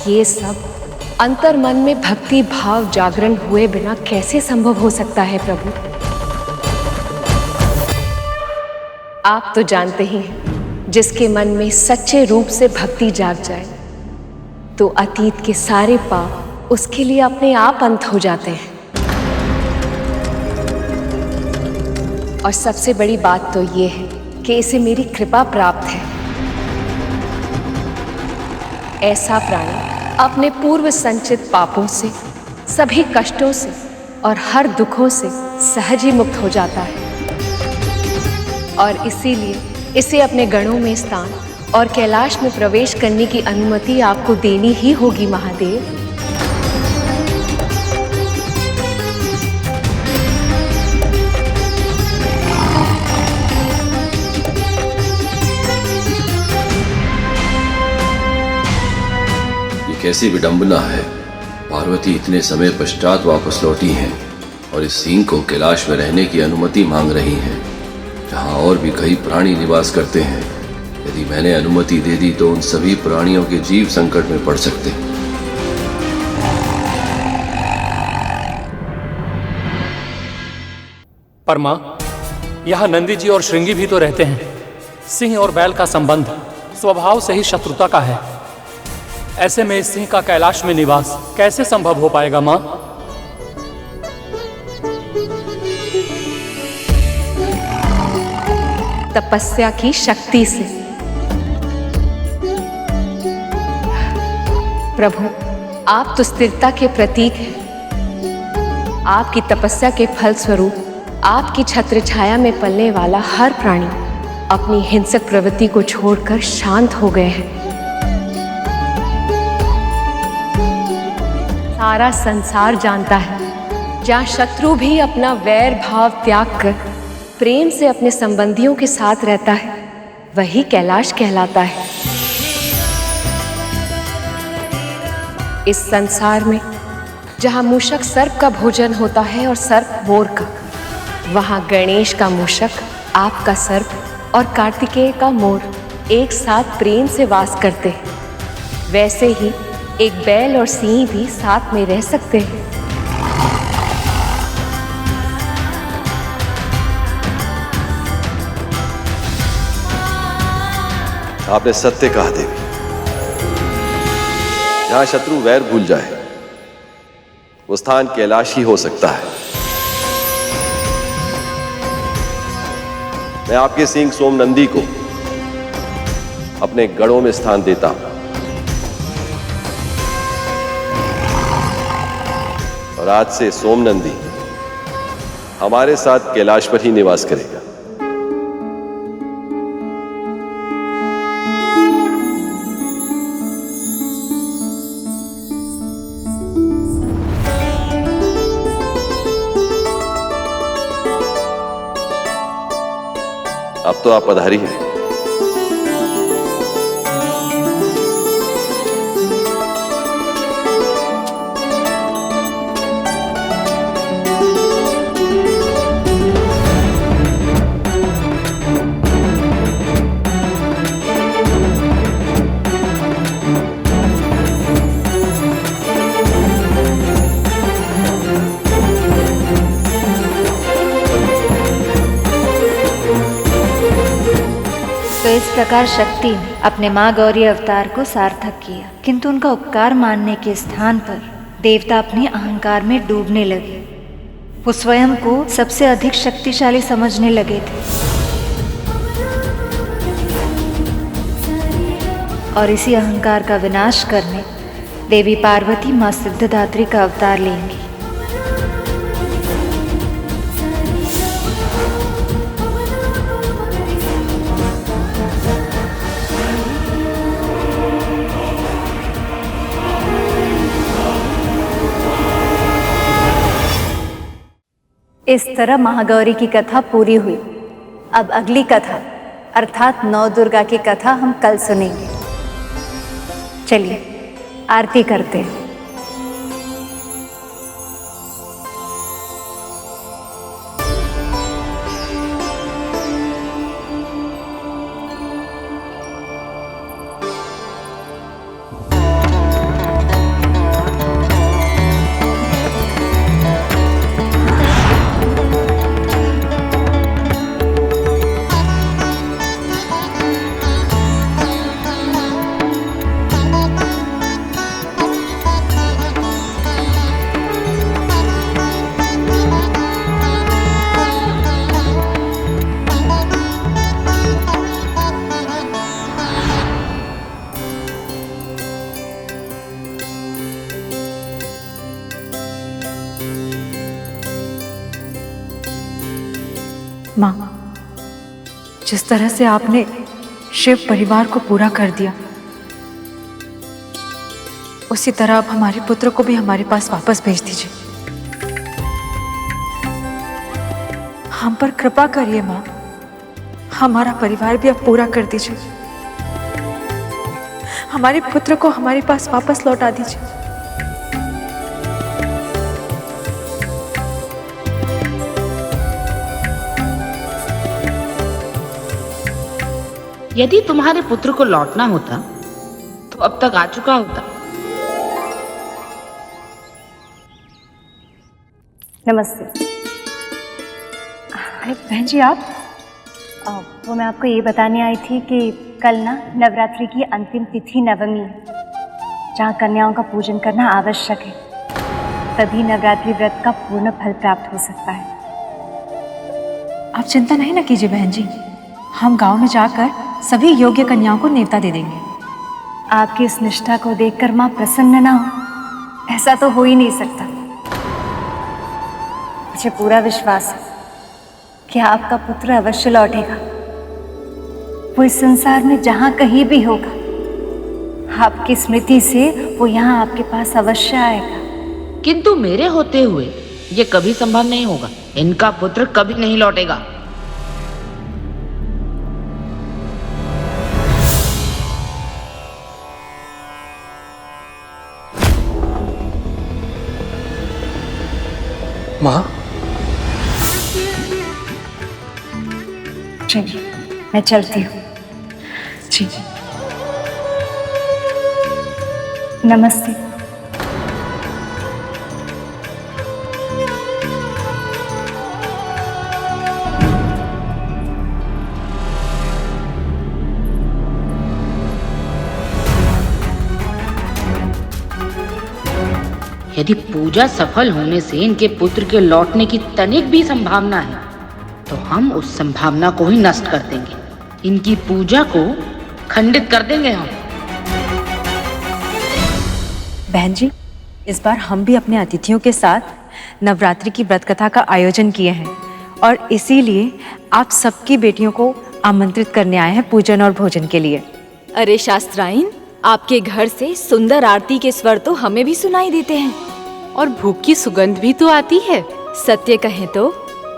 ये सब अंतर मन में भक्ति भाव जागरण हुए बिना कैसे संभव हो सकता है प्रभु? आप तो जानते ही हैं, जिसके मन में सच्चे रूप से भक्ति जाग जाए तो अतीत के सारे पाप उसके लिए अपने आप अंत हो जाते हैं। और सबसे बड़ी बात तो ये है कि इसे मेरी कृपा प्राप्त है। ऐसा प्राणी अपने पूर्व संचित पापों से, सभी कष्टों से और हर दुखों से सहज ही मुक्त हो जाता है। और इसीलिए इसे अपने गणों में स्थान और कैलाश में प्रवेश करने की अनुमति आपको देनी ही होगी महादेव। ये कैसी विडंबना है, पार्वती इतने समय पश्चात वापस लौटी हैं और इस सिंह को कैलाश में रहने की अनुमति मांग रही हैं, जहां और भी कई प्राणी निवास करते हैं। यदि मैंने अनुमति दे दी तो उन सभी प्राणियों के जीव संकट में पड़ सकते हैं। पर मां, यहाँ नंदी जी और श्रृंगी भी तो रहते हैं। सिंह और बैल का संबंध स्वभाव से ही शत्रुता का है। ऐसे में इस सिंह का कैलाश में निवास कैसे संभव हो पाएगा मां? तपस्या की शक्ति से। प्रभु, आप तो स्थिरता के प्रतीक हैं। आपकी तपस्या के फल स्वरूप आपकी छत्र छाया में पलने वाला हर प्राणी अपनी हिंसक प्रवृत्ति को छोड़कर शांत हो गए हैं। सारा संसार जानता है, जहाँ शत्रु भी अपना वैर भाव त्याग कर प्रेम से अपने संबंधियों के साथ रहता है, वही कैलाश कहलाता है। इस संसार में जहाँ मूषक सर्प का भोजन होता है और सर्प मोर का, वहाँ गणेश का मूषक, आपका सर्प और कार्तिकेय का मोर एक साथ प्रेम से वास करते हैं। वैसे ही एक बैल और सिंह भी साथ में रह सकते हैं। आपने सत्य कहा देवी। जहां शत्रु वैर भूल जाए वो स्थान कैलाश ही हो सकता है। मैं आपके सिंह सोमनंदी को अपने गढ़ों में स्थान देता हूं और आज से सोमनंदी हमारे साथ कैलाश पर ही निवास करेगा। अब तो आप पधारी हैं। तो इस प्रकार शक्ति ने अपने माँ गौरी अवतार को सार्थक किया, किंतु उनका उपकार मानने के स्थान पर देवता अपने अहंकार में डूबने लगे। वो स्वयं को सबसे अधिक शक्तिशाली समझने लगे थे और इसी अहंकार का विनाश करने देवी पार्वती माँ सिद्धदात्री का अवतार लेंगी। इस तरह महागौरी की कथा पूरी हुई। अब अगली कथा अर्थात नौ दुर्गा की कथा हम कल सुनेंगे। चलिए आरती करते हैं। माँ, जिस तरह से आपने शिव परिवार को पूरा कर दिया, उसी तरह आप हमारे पुत्र को भी हमारे पास वापस भेज दीजिए। हम पर कृपा करिए माँ, हमारा परिवार भी अब पूरा कर दीजिए। हमारे पुत्र को हमारे पास वापस लौटा दीजिए। यदि तुम्हारे पुत्र को लौटना होता तो अब तक आ चुका होता। नमस्ते। अरे बहन जी आप, वो मैं आपको ये बताने आई थी कि कल ना नवरात्रि की अंतिम तिथि नवमी है, जहाँ कन्याओं का पूजन करना आवश्यक है, तभी नवरात्रि व्रत का पूर्ण फल प्राप्त हो सकता है। आप चिंता नहीं ना कीजिए बहन जी, हम गांव में जाकर सभी योग्य कन्याओं को न्योता दे देंगे। आपकी इस निष्ठा को देखकर माँ प्रसन्न ना हो, ऐसा तो हो ही नहीं सकता। मुझे पूरा विश्वास है कि आपका पुत्र अवश्य लौटेगा। वो इस संसार में जहां कहीं भी होगा, आपकी स्मृति से वो यहाँ आपके पास अवश्य आएगा। किंतु मेरे होते हुए ये कभी संभव नहीं होगा। इनका पुत्र कभी नहीं लौटेगा। माँ, चलिए मैं चलती हूँ। जी नमस्ते। यदि पूजा सफल होने से इनके पुत्र के लौटने की तनिक भी संभावना है तो हम उस संभावना को ही नष्ट कर देंगे। इनकी पूजा को खंडित कर देंगे हम। बहन जी, इस बार हम भी अपने अतिथियों के साथ नवरात्रि की व्रत कथा का आयोजन किए हैं और इसीलिए आप सबकी बेटियों को आमंत्रित करने आए हैं पूजन और भोजन के लिए। अरे शास्त्राइन, आपके घर से सुंदर आरती के स्वर तो हमें भी सुनाई देते हैं और भूख की सुगंध भी तो आती है। सत्य कहें तो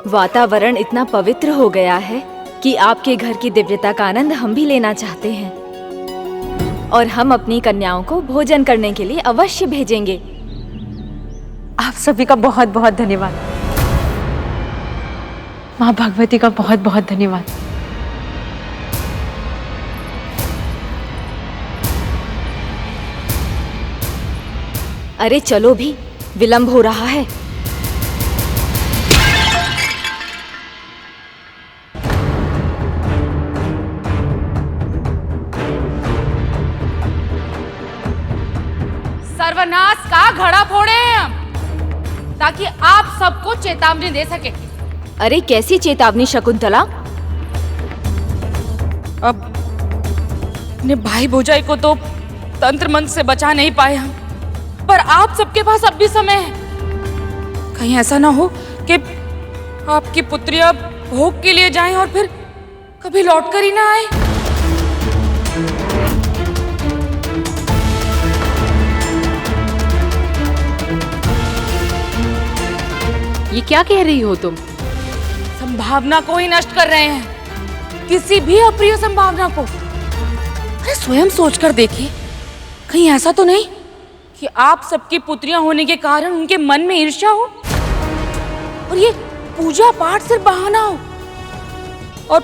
वातावरण इतना पवित्र हो गया है कि आपके घर की दिव्यता का आनंद हम भी लेना चाहते हैं और हम अपनी कन्याओं को भोजन करने के लिए अवश्य भेजेंगे। आप सभी का बहुत बहुत धन्यवाद। माँ भगवती का बहुत बहुत धन्यवाद। अरे चलो भी, विलंब हो रहा है। सर्वनाश का घड़ा फोड़े हैं हम, ताकि आप सबको चेतावनी दे सके। अरे कैसी चेतावनी शकुंतला? अब अपने भाई भौजाई को तो तंत्र मंत्र से बचा नहीं पाए हम, पर आप सबके पास अब भी समय है। कहीं ऐसा ना हो कि आपकी पुत्रियां भोग के लिए जाएं और फिर कभी लौट कर ही ना आए। ये क्या कह रही हो तुम? संभावना को ही नष्ट कर रहे हैं, किसी भी अप्रिय संभावना को। अरे स्वयं सोचकर देखिए, कहीं ऐसा तो नहीं कि आप सबकी पुत्रियां होने के कारण उनके मन में ईर्ष्या हो और ये पूजा पाठ सिर्फ बहाना हो और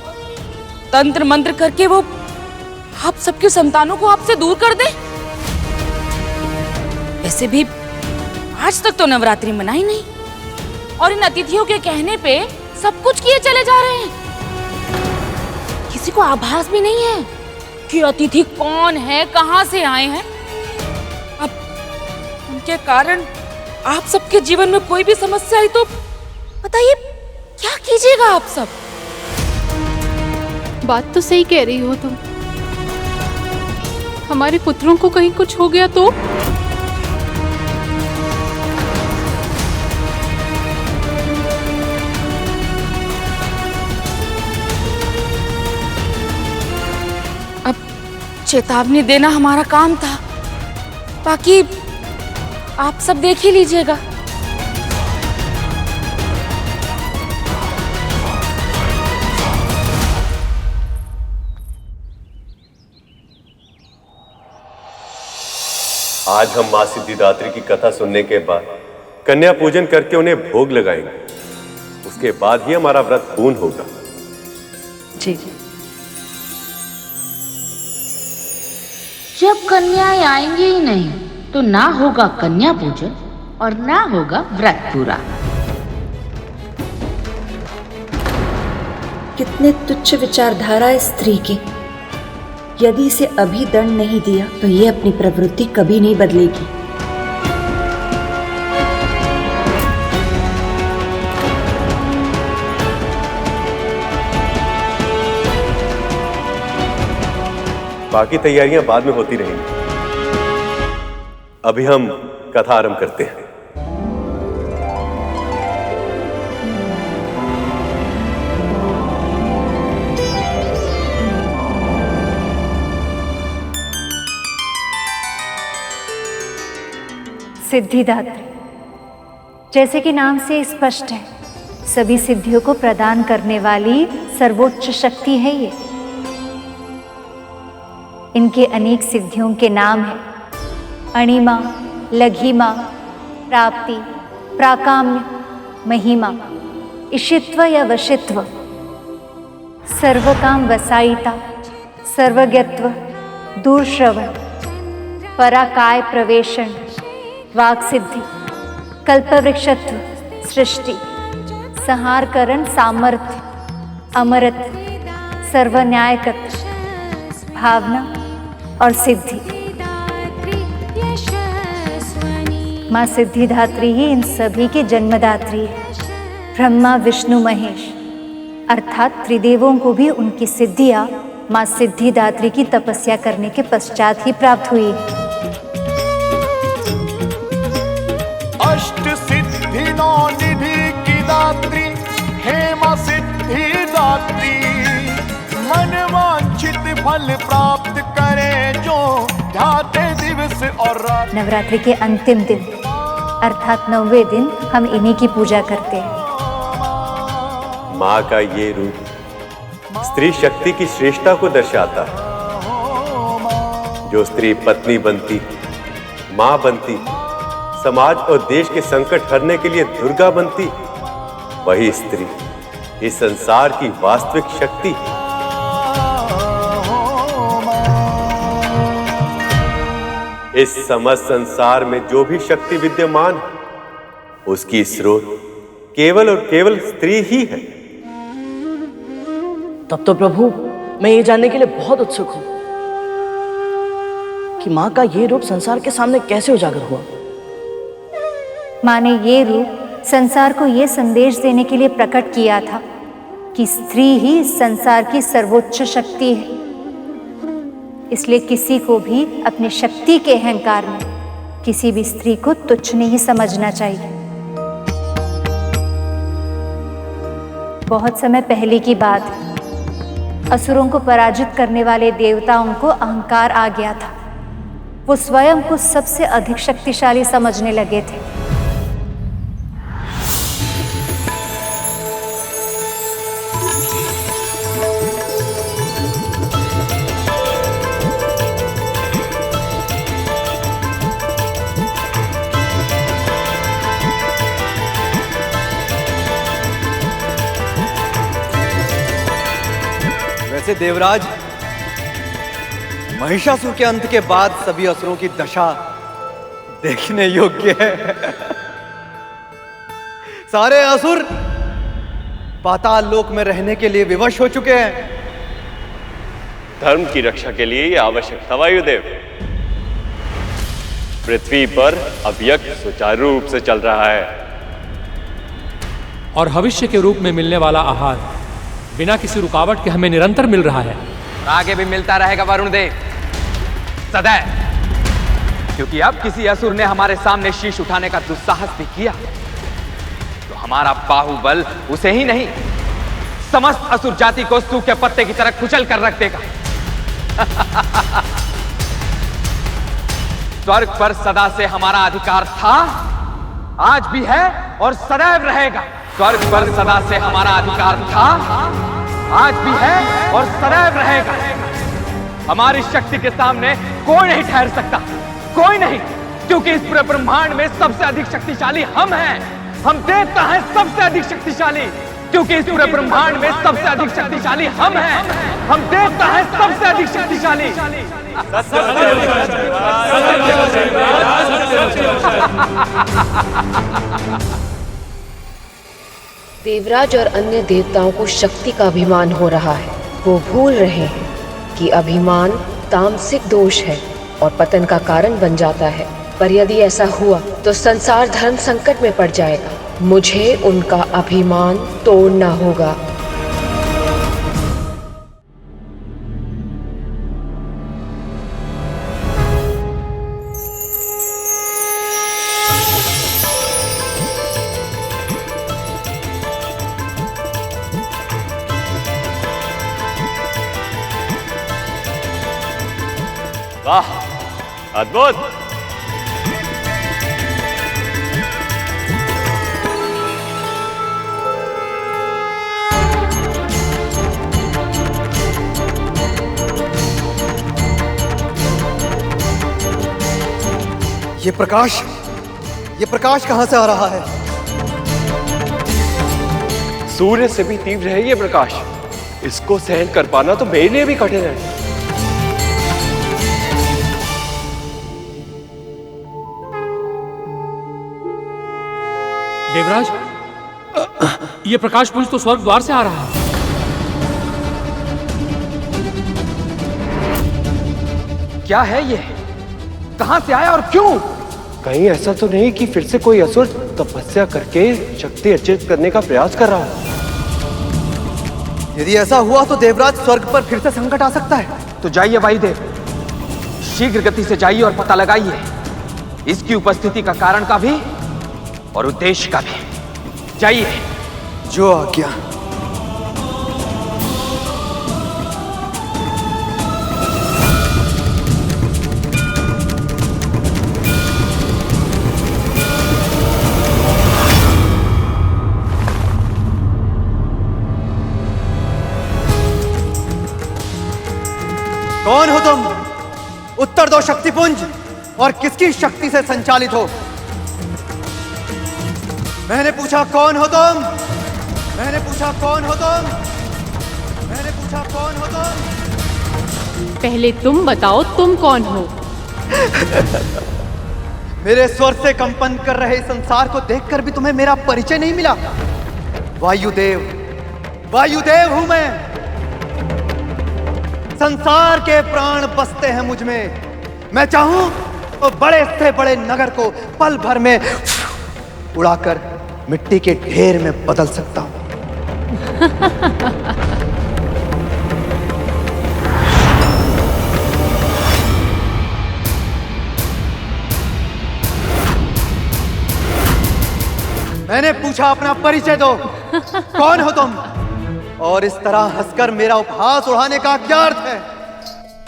तंत्र मंत्र करके वो आप सबके संतानों को आपसे दूर कर दे। वैसे भी आज तक तो नवरात्रि मनाई नहीं और इन अतिथियों के कहने पे सब कुछ किए चले जा रहे हैं। किसी को आभास भी नहीं है कि अतिथि कौन है, कहां से आए हैं। अब उनके कारण आप सबके जीवन में कोई भी समस्या आई तो बताइए क्या कीजिएगा आप सब? बात तो सही कह रही हो तुम। हमारे पुत्रों को कहीं कुछ हो गया तो? चेतावनी देना हमारा काम था, बाकी आप सब देख ही लीजिएगा। आज हम मां सिद्धिदात्री की कथा सुनने के बाद कन्या पूजन करके उन्हें भोग लगाएंगे। उसके बाद ही हमारा व्रत पूर्ण होगा। जी। जब कन्याएं आएंगी ही नहीं तो ना होगा कन्या पूजन और ना होगा व्रत पूरा। कितने तुच्छ विचारधारा है स्त्री की। यदि इसे अभी दंड नहीं दिया तो ये अपनी प्रवृत्ति कभी नहीं बदलेगी। बाकी तैयारियां बाद में होती रहेंगी। अभी हम कथा आरंभ करते हैं। सिद्धिदात्री, जैसे कि नाम से स्पष्ट है, सभी सिद्धियों को प्रदान करने वाली सर्वोच्च शक्ति है ये। इनके अनेक सिद्धियों के नाम हैं अणिमा, लघिमा, प्राप्ति, प्राकाम्य, महिमा, इशित्व या वशित्व, सर्वकाम वसायिता, सर्वज्ञत्व, दूरश्रवण, पराकाय प्रवेशण, वाक सिद्धि, कल्पवृक्षत्व, सृष्टि, संहारकरण सामर्थ्य, अमरत्व, सर्वन्यायकत्व, भावना और सिद्धि। माँ सिद्धिदात्री ही इन सभी की जन्मदात्री है। ब्रह्मा, विष्णु, महेश अर्थात त्रिदेवों को भी उनकी सिद्धियाँ माँ सिद्धिदात्री की तपस्या करने के पश्चात ही प्राप्त हुई है। अष्ट सिद्धि नौ निधि की दात्री हे मां सिद्धिदात्री, मन वांछित फल प्राप्त करे जो ध्याते दिवस और रात। नवरात्रि के अंतिम दिन अर्थात 9वें दिन हम इन्हीं की पूजा करते हैं। मां का ये रूप स्त्री शक्ति की श्रेष्ठता को दर्शाता है। जो स्त्री पत्नी बनती, मां बनती, समाज और देश के संकट हरने के लिए दुर्गा बनती, वही स्त्री इस संसार की वास्तविक शक्ति। इस समस्त संसार में जो भी शक्ति विद्यमान है, उसकी स्रोत केवल और केवल स्त्री ही है। तब तो प्रभु, मैं ये जानने के लिए बहुत उत्सुक हूं कि माँ का ये रूप संसार के सामने कैसे उजागर हुआ। माँ ने ये रूप संसार को ये संदेश देने के लिए प्रकट किया था कि स्त्री ही इस संसार की सर्वोच्च शक्ति है। इसलिए किसी को भी अपनी शक्ति के अहंकार में किसी भी स्त्री को तुच्छ नहीं समझना चाहिए। बहुत समय पहले की बात है, असुरों को पराजित करने वाले देवताओं को अहंकार आ गया था। वो स्वयं को सबसे अधिक शक्तिशाली समझने लगे थे। वैसे देवराज, महिषासुर के अंत के बाद सभी असुरों की दशा देखने योग्य है। सारे असुर पाताल लोक में रहने के लिए विवश हो चुके हैं। धर्म की रक्षा के लिए यह आवश्यक था वायुदेव। पृथ्वी पर अब यज्ञ सुचारू रूप से चल रहा है और भविष्य के रूप में मिलने वाला आहार बिना किसी रुकावट के हमें निरंतर मिल रहा है। आगे भी मिलता रहेगा वरुण देव, सदैव। क्योंकि अब किसी असुर ने हमारे सामने शीश उठाने का दुस्साहस भी किया तो हमारा बाहुबल उसे ही नहीं, समस्त असुर जाति को सूखे पत्ते की तरह कुचल कर रख देगा। स्वर्ग पर सदा से हमारा अधिकार था, आज भी है और सदैव रहेगा। स्वर्ग पर सदा से हमारा अधिकार था, आज भी है और सदैव रहेगा। हमारी शक्ति के सामने कोई नहीं ठहर सकता, कोई नहीं, क्योंकि इस पूरे ब्रह्मांड में सबसे अधिक शक्तिशाली हम हैं। हम देवता हैं सबसे अधिक शक्तिशाली, क्योंकि इस पूरे ब्रह्मांड में सबसे अधिक शक्तिशाली हम हैं। हम देवता हैं सबसे अधिक शक्तिशाली। देवराज और अन्य देवताओं को शक्ति का अभिमान हो रहा है। वो भूल रहे हैं कि अभिमान तामसिक दोष है और पतन का कारण बन जाता है। पर यदि ऐसा हुआ तो संसार धर्म संकट में पड़ जाएगा। मुझे उनका अभिमान तोड़ना होगा। वाह, अद्भुत। ये प्रकाश कहां से आ रहा है? सूर्य से भी तीव्र है ये प्रकाश। इसको सहन कर पाना तो मेरे लिए भी कठिन है। देवराज, ये प्रकाश पुंज तो स्वर्ग द्वार से आ रहा है। क्या है ये? कहां से आया और क्यों? कहीं ऐसा तो नहीं कि फिर से कोई असुर तपस्या करके शक्ति अर्जित करने का प्रयास कर रहा है? यदि ऐसा हुआ तो देवराज स्वर्ग पर फिर से संकट आ सकता है। तो जाइए वायुदेव, शीघ्र गति से जाइए और पता लगाइए इसकी उपस्थिति का कारण का भी और उद्देश्य का भी। जाइए। जो आज्ञा। कौन हो तुम? उत्तर दो शक्तिपुंज, और किसकी शक्ति से संचालित हो? मैंने पूछा कौन हो तुम? मैंने पूछा कौन हो तुम? मैंने पूछा कौन हो तुम? पहले तुम बताओ तुम कौन हो? मेरे स्वर से कंपन कर रहे संसार को देखकर भी तुम्हें मेरा परिचय नहीं मिला? वायुदेव, वायुदेव हूं मैं। संसार के प्राण बसते हैं मुझ में। मैं चाहूं तो बड़े से बड़े नगर को पल भर में उड़ाकर मिट्टी के ढेर में बदल सकता हूं। मैंने पूछा अपना परिचय दो, कौन हो तुम? और इस तरह हंसकर मेरा उपहास उड़ाने का क्या अर्थ है?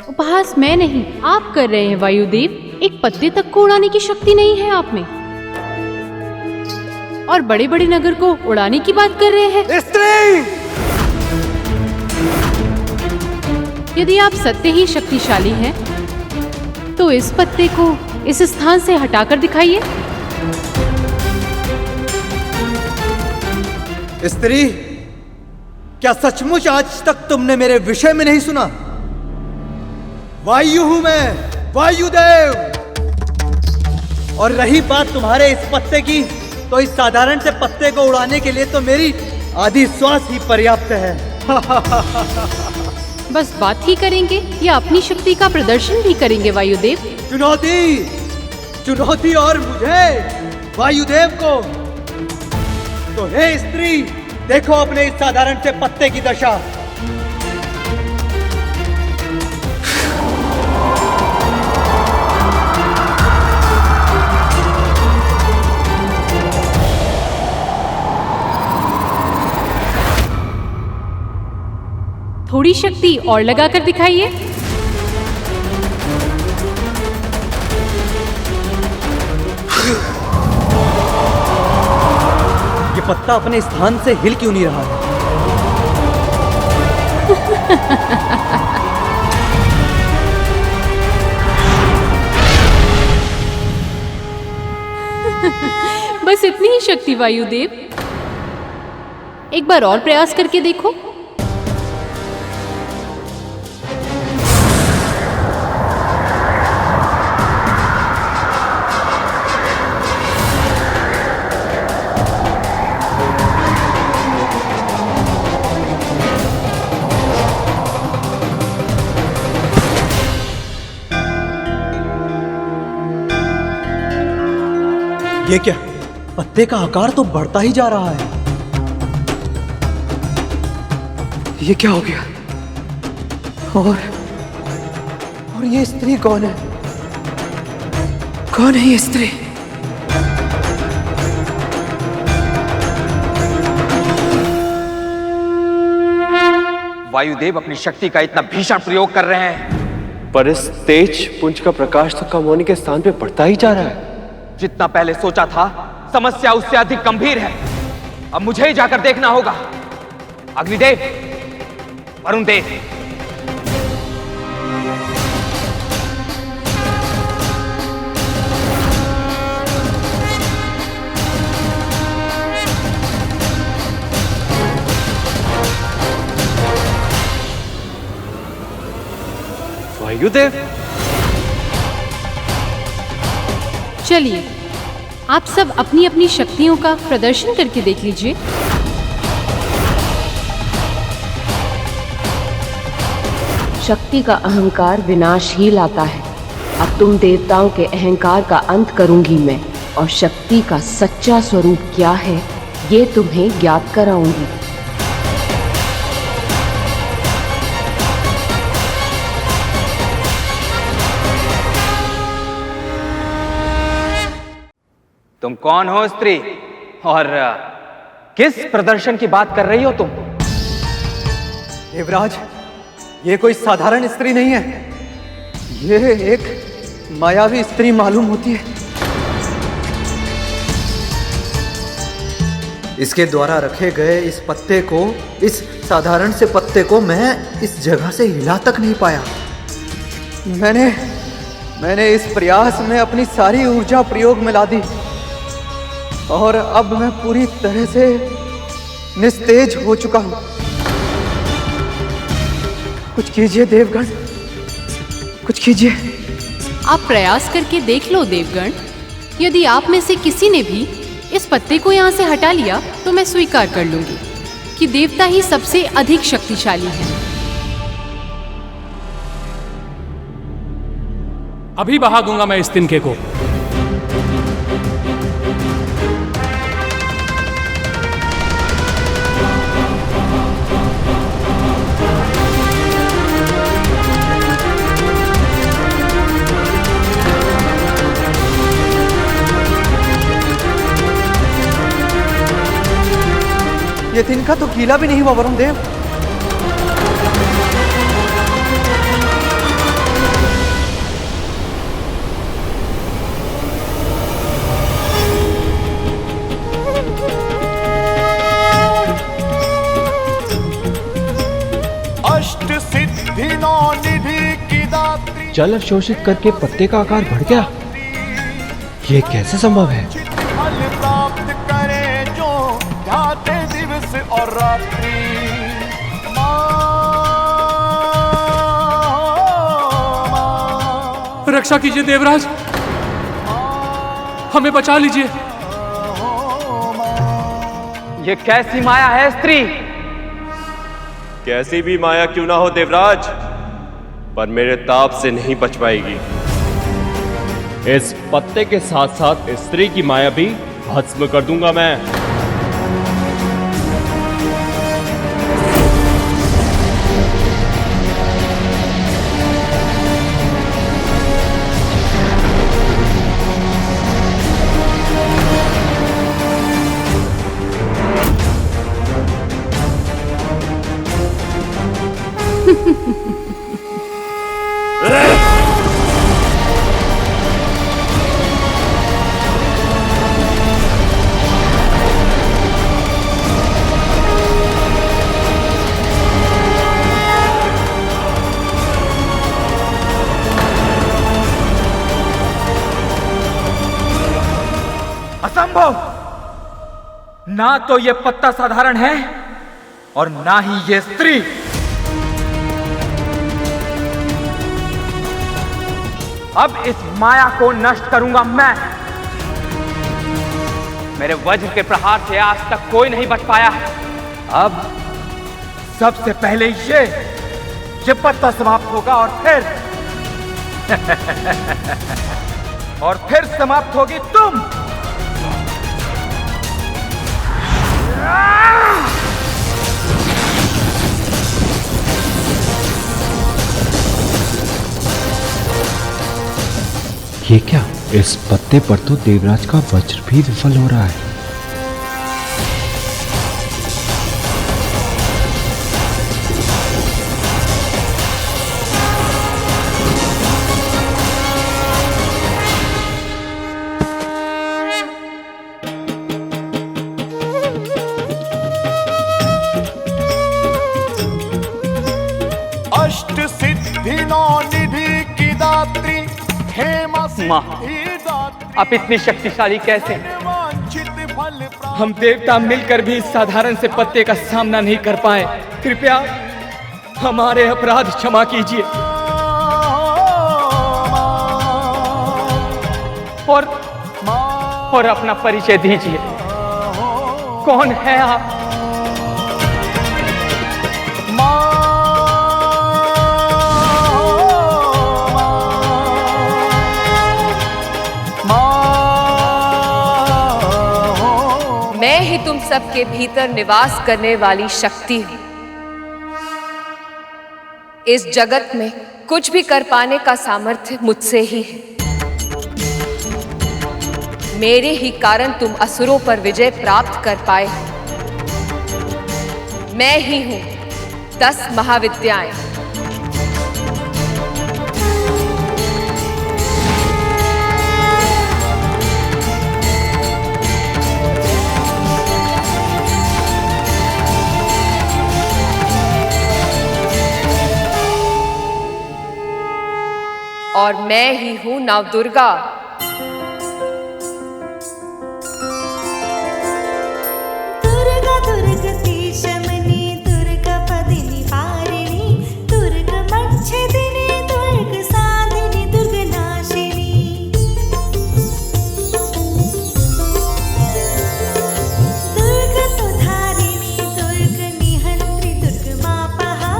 उपहास मैं नहीं, आप कर रहे हैं वायुदेव। एक पत्ते तक को उड़ाने की शक्ति नहीं है आप में, और बड़े बड़े नगर को उड़ाने की बात कर रहे हैं। स्त्री! यदि आप सत्य ही शक्तिशाली हैं, तो इस पत्ते को इस स्थान से हटाकर दिखाइए। स्त्री, क्या सचमुच आज तक तुमने मेरे विषय में नहीं सुना? वायु हूं मैं, वायुदेव। और रही बात तुम्हारे इस पत्ते की, तो इस साधारण से पत्ते को उड़ाने के लिए तो मेरी आधी श्वास ही पर्याप्त है। बस बात ही करेंगे या अपनी शक्ति का प्रदर्शन भी करेंगे वायुदेव? चुनौती, चुनौती और मुझे, वायुदेव को। तो हे स्त्री, देखो अपने इस साधारण से पत्ते की दशा। थोड़ी शक्ति और लगाकर दिखाइए। पत्ता अपने स्थान से हिल क्यों नहीं रहा है? बस इतनी ही शक्ति वायुदेव। एक बार और प्रयास करके देखो। ये क्या? पत्ते का आकार तो बढ़ता ही जा रहा है। ये क्या हो गया? और ये स्त्री कौन है? कौन है ये स्त्री? वायुदेव अपनी शक्ति का इतना भीषण प्रयोग कर रहे हैं, पर इस तेज पुंज का प्रकाश तो कम होने के स्थान पे बढ़ता ही जा रहा है। जितना पहले सोचा था समस्या उससे अधिक गंभीर है। अब मुझे ही जाकर देखना होगा। अग्निदेव, वरुण देव, वायुदेव, चलिए आप सब अपनी अपनी शक्तियों का प्रदर्शन करके देख लीजिए। शक्ति का अहंकार विनाश ही लाता है। अब तुम देवताओं के अहंकार का अंत करूंगी मैं, और शक्ति का सच्चा स्वरूप क्या है ये तुम्हें ज्ञात कराऊंगी। तुम कौन हो स्त्री, और किस प्रदर्शन की बात कर रही हो तुम? देवराज, ये कोई साधारण स्त्री नहीं है। ये एक मायावी स्त्री मालूम होती है। इसके द्वारा रखे गए इस पत्ते को, इस साधारण से पत्ते को मैं इस जगह से हिला तक नहीं पाया। मैंने इस प्रयास में अपनी सारी ऊर्जा प्रयोग में ला दी, और अब मैं पूरी तरह से निस्तेज हो चुका हूं। कुछ कीजिए देवगण, कुछ कीजिए। आप प्रयास करके देख लो देवगण। यदि आप में से किसी ने भी इस पत्ते को यहाँ से हटा लिया तो मैं स्वीकार कर लूंगी कि देवता ही सबसे अधिक शक्तिशाली है। अभी बहा दूंगा मैं इस तिनके को। ये तिनका तो गीला भी नहीं हुआ वरुण देव। अष्ट सिद्धि नौ निधि की दात्री। जल अवशोषित करके पत्ते का आकार बढ़ गया, ये कैसे संभव है? फल प्राप्त करे जो ध्याते दिवस और रात्रि। रक्षा कीजिए देवराज, हमें बचा लीजिए। ये कैसी माया है स्त्री? कैसी भी माया क्यों ना हो देवराज, पर मेरे ताप से नहीं बच पाएगी। इस पत्ते के साथ साथ स्त्री की माया भी भस्म कर दूंगा मैं। असंभव। ना तो ये पत्ता साधारण है और ना ही ये स्त्री। अब इस माया को नष्ट करूंगा मैं। मेरे वज्र के प्रहार से आज तक कोई नहीं बच पाया। अब सबसे पहले ये पत्ता समाप्त होगा और फिर समाप्त होगी तुम। ये क्या? इस पत्ते पर तो देवराज का वज्र भी विफल हो रहा है। अष्ट सिद्धि नौ निधि की दात्री हेमा माँ, आप इतनी शक्तिशाली कैसे? हम देवता मिलकर भी इस साधारण से पत्ते का सामना नहीं कर पाए। कृपया हमारे अपराध क्षमा कीजिए और अपना परिचय दीजिए। कौन है आप? मैं ही तुम सबके भीतर निवास करने वाली शक्ति हूं। इस जगत में कुछ भी कर पाने का सामर्थ्य मुझसे ही है। मेरे ही कारण तुम असुरों पर विजय प्राप्त कर पाए। मैं ही हूं 10 महाविद्याएं। और मैं ही हूं नवदुर्गा। दुर्गा दुर्गति शमनी, दुर्गा पदिनी पारिणी, दुर्गा मच्छदिनी, दुर्गा साधिनी, दुर्गा नाशिनी। दुर्गा सुधारिणी, दुर्गा निहंत्री, दुर्गा मापहा,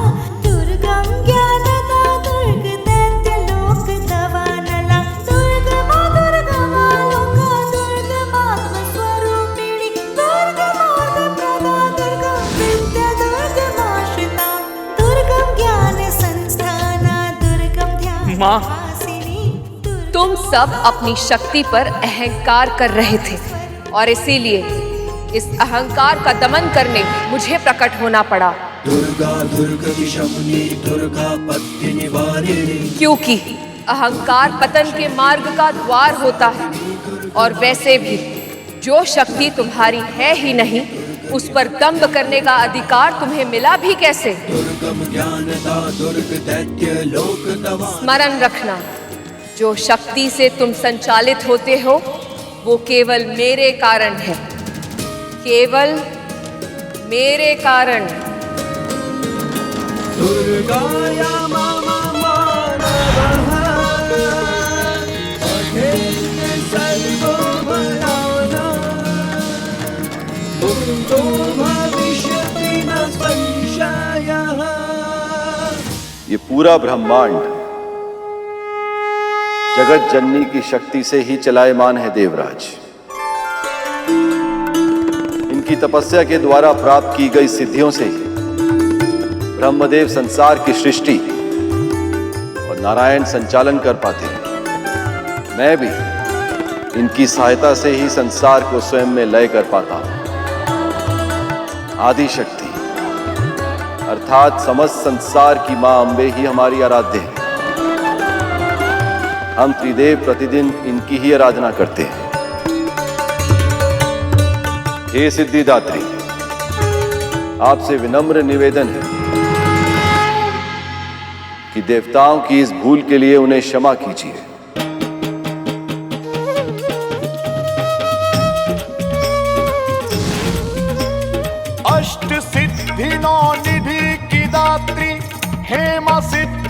दुर्गा ज्ञानदा, दुर्गा दैत्यलोक दवानला, दुर्गा मां दुर्गा मां लोका, दुर्गा मात्म स्वरूपिणी, दुर्गा मोद प्रदा, दुर्गा विद्या, दुर्गा माश्रिता, दुर्गा ज्ञान संस्थाना, दुर्गा ध्यान माँ, तुम सब अपनी शक्ति पर अहंकार कर रहे थे और इसीलिए इस अहंकार का दमन करने मुझे प्रकट होना पड़ा। दुर्गा दुर्गति शमनी, दुर्गा पत्ति निवारिणी। क्योंकि अहंकार पतन के मार्ग का द्वार होता है और वैसे भी जो शक्ति तुम्हारी है ही नहीं, उस पर दंभ करने का अधिकार तुम्हें मिला भी कैसे? दुर्गम ज्ञानदा, दुर्ग दैत्य लोक दवा। स्मरण रखना, जो शक्ति से तुम संचालित होते हो वो केवल मेरे कारण है, केवल मेरे कारण। दुर्गाया मामा मानवः, अखेते सर्वो भयानः, मुक्तो भविष्यति न संशयः। ये पूरा ब्रह्मांड जगत जननी की शक्ति से ही चलायमान है देवराज। इनकी तपस्या के द्वारा प्राप्त की गई सिद्धियों से ही ब्रह्मदेव संसार की सृष्टि और नारायण संचालन कर पाते हैं। मैं भी इनकी सहायता से ही संसार को स्वयं में लय कर पाता हूं। आदि शक्ति अर्थात समस्त संसार की मां अम्बे ही हमारी आराध्य है। हम त्रिदेव प्रतिदिन इनकी ही आराधना करते हैं। हे सिद्धिदात्री, आपसे विनम्र निवेदन है कि देवताओं की इस भूल के लिए उन्हें क्षमा कीजिए।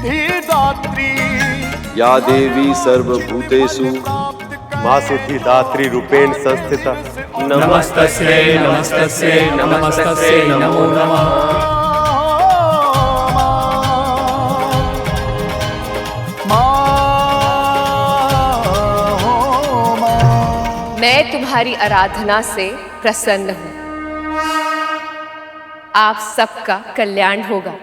सिद्धिदात्री या देवी सर्वभूतेषु माँ सिद्धिदात्री रूपेण संस्थिता नमस्तस्यै नमस्तस्यै नमस्तस्यै नमो नमः। मैं तुम्हारी आराधना से प्रसन्न हूँ। आप सबका कल्याण होगा।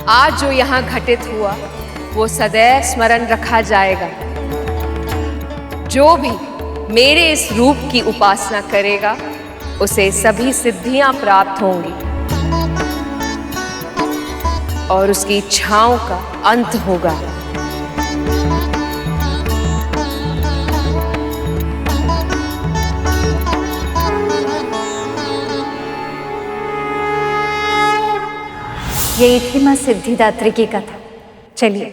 आज जो यहाँ घटित हुआ वो सदैव स्मरण रखा जाएगा। जो भी मेरे इस रूप की उपासना करेगा उसे सभी सिद्धियां प्राप्त होंगी और उसकी इच्छाओं का अंत होगा। यही थी माँ सिद्धिदात्री की कथा। चलिए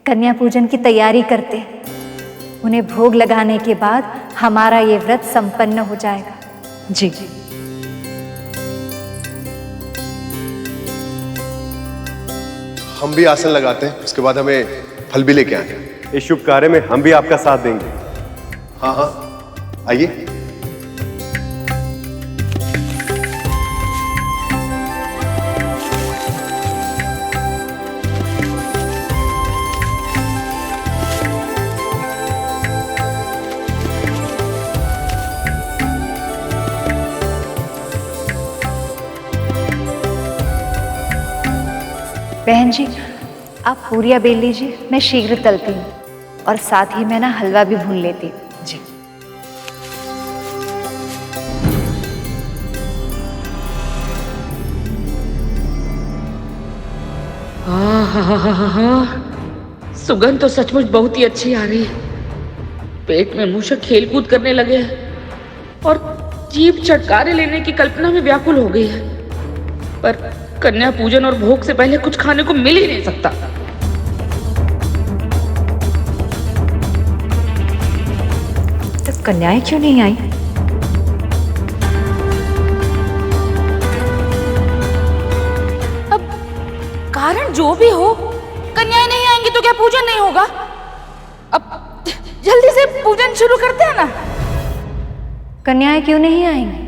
कन्या पूजन की तैयारी करते हैं। उन्हें भोग लगाने के बाद हमारा ये व्रत संपन्न हो जाएगा। जी हम भी आसन लगाते हैं, उसके बाद हमें फल भी लेके आए। इस शुभ कार्य में हम भी आपका साथ देंगे। हाँ हाँ आइए। बहन जी आप पूरियाँ बेल लीजिए, मैं शीघ्र तलती हूँ और साथ ही मैं ना हलवा भी भून लेती हूँ। जी सुगंध तो सचमुच बहुत ही अच्छी आ रही है। पेट में मूषक खेल कूद करने लगे हैं और जीभ चटकारे लेने की कल्पना में व्याकुल हो गई है। पर कन्या पूजन और भोग से पहले कुछ खाने को मिल ही नहीं सकता। तो कन्याएं क्यों नहीं आई? अब कारण जो भी हो, कन्याएं नहीं आएंगी तो क्या पूजन नहीं होगा? अब जल्दी से पूजन शुरू करते हैं ना। कन्याएं क्यों नहीं आएंगी?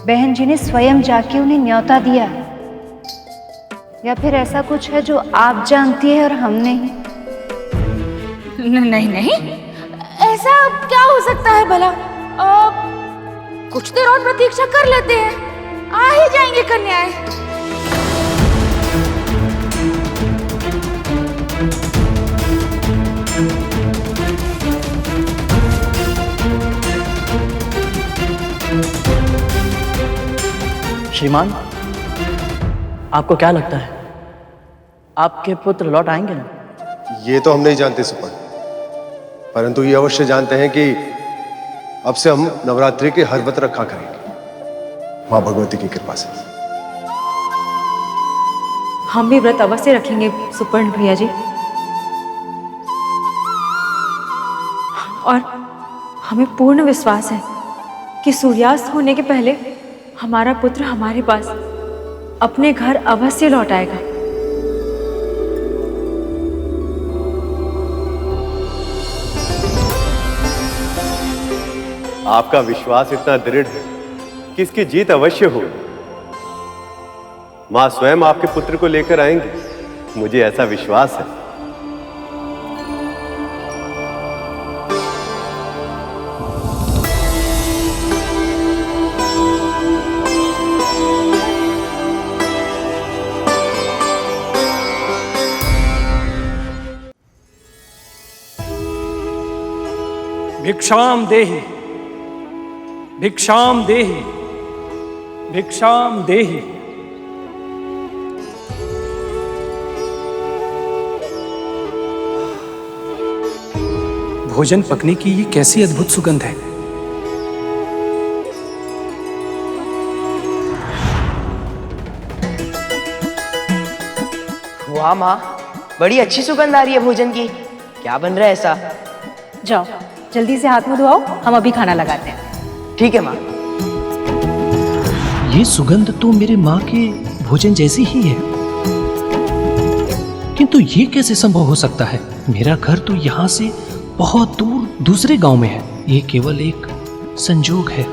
बहन जी ने स्वयं जाके उन्हें न्योता दिया है, या फिर ऐसा कुछ है जो आप जानती है और हम नहीं? नहीं नहीं, ऐसा क्या हो सकता है भला? कुछ देर और प्रतीक्षा कर लेते हैं, आ ही जाएंगे कन्याएं। श्रीमान, आपको क्या लगता है आपके पुत्र लौट आएंगे ना? ये तो हम नहीं जानते सुपन, परंतु ये अवश्य जानते हैं कि अब से हम नवरात्रि के हर व्रत रखा करेंगे मां भगवती की कृपा से। हम भी व्रत अवश्य रखेंगे सुपर्ण भैया जी। और हमें पूर्ण विश्वास है कि सूर्यास्त होने के पहले हमारा पुत्र हमारे पास अपने घर अवश्य लौट आएगा। आपका विश्वास इतना दृढ़ है कि इसकी जीत अवश्य होगी। मां स्वयं आपके पुत्र को लेकर आएंगे, मुझे ऐसा विश्वास है। भिक्षाम देहि भिक्षाम देहि भिक्षाम देहि। भोजन पकने की ये कैसी अद्भुत सुगंध है। वाह माँ, बड़ी अच्छी सुगंध आ रही है भोजन की। क्या बन रहा है ऐसा? जाओ जल्दी से हाथ मुंह धोआओ, हम अभी खाना लगाते हैं। ठीक है माँ। ये सुगंध तो मेरे माँ के भोजन जैसी ही है, किंतु ये कैसे संभव हो सकता है? मेरा घर तो यहाँ से बहुत दूर दूसरे गांव में है। ये केवल एक संजोग है।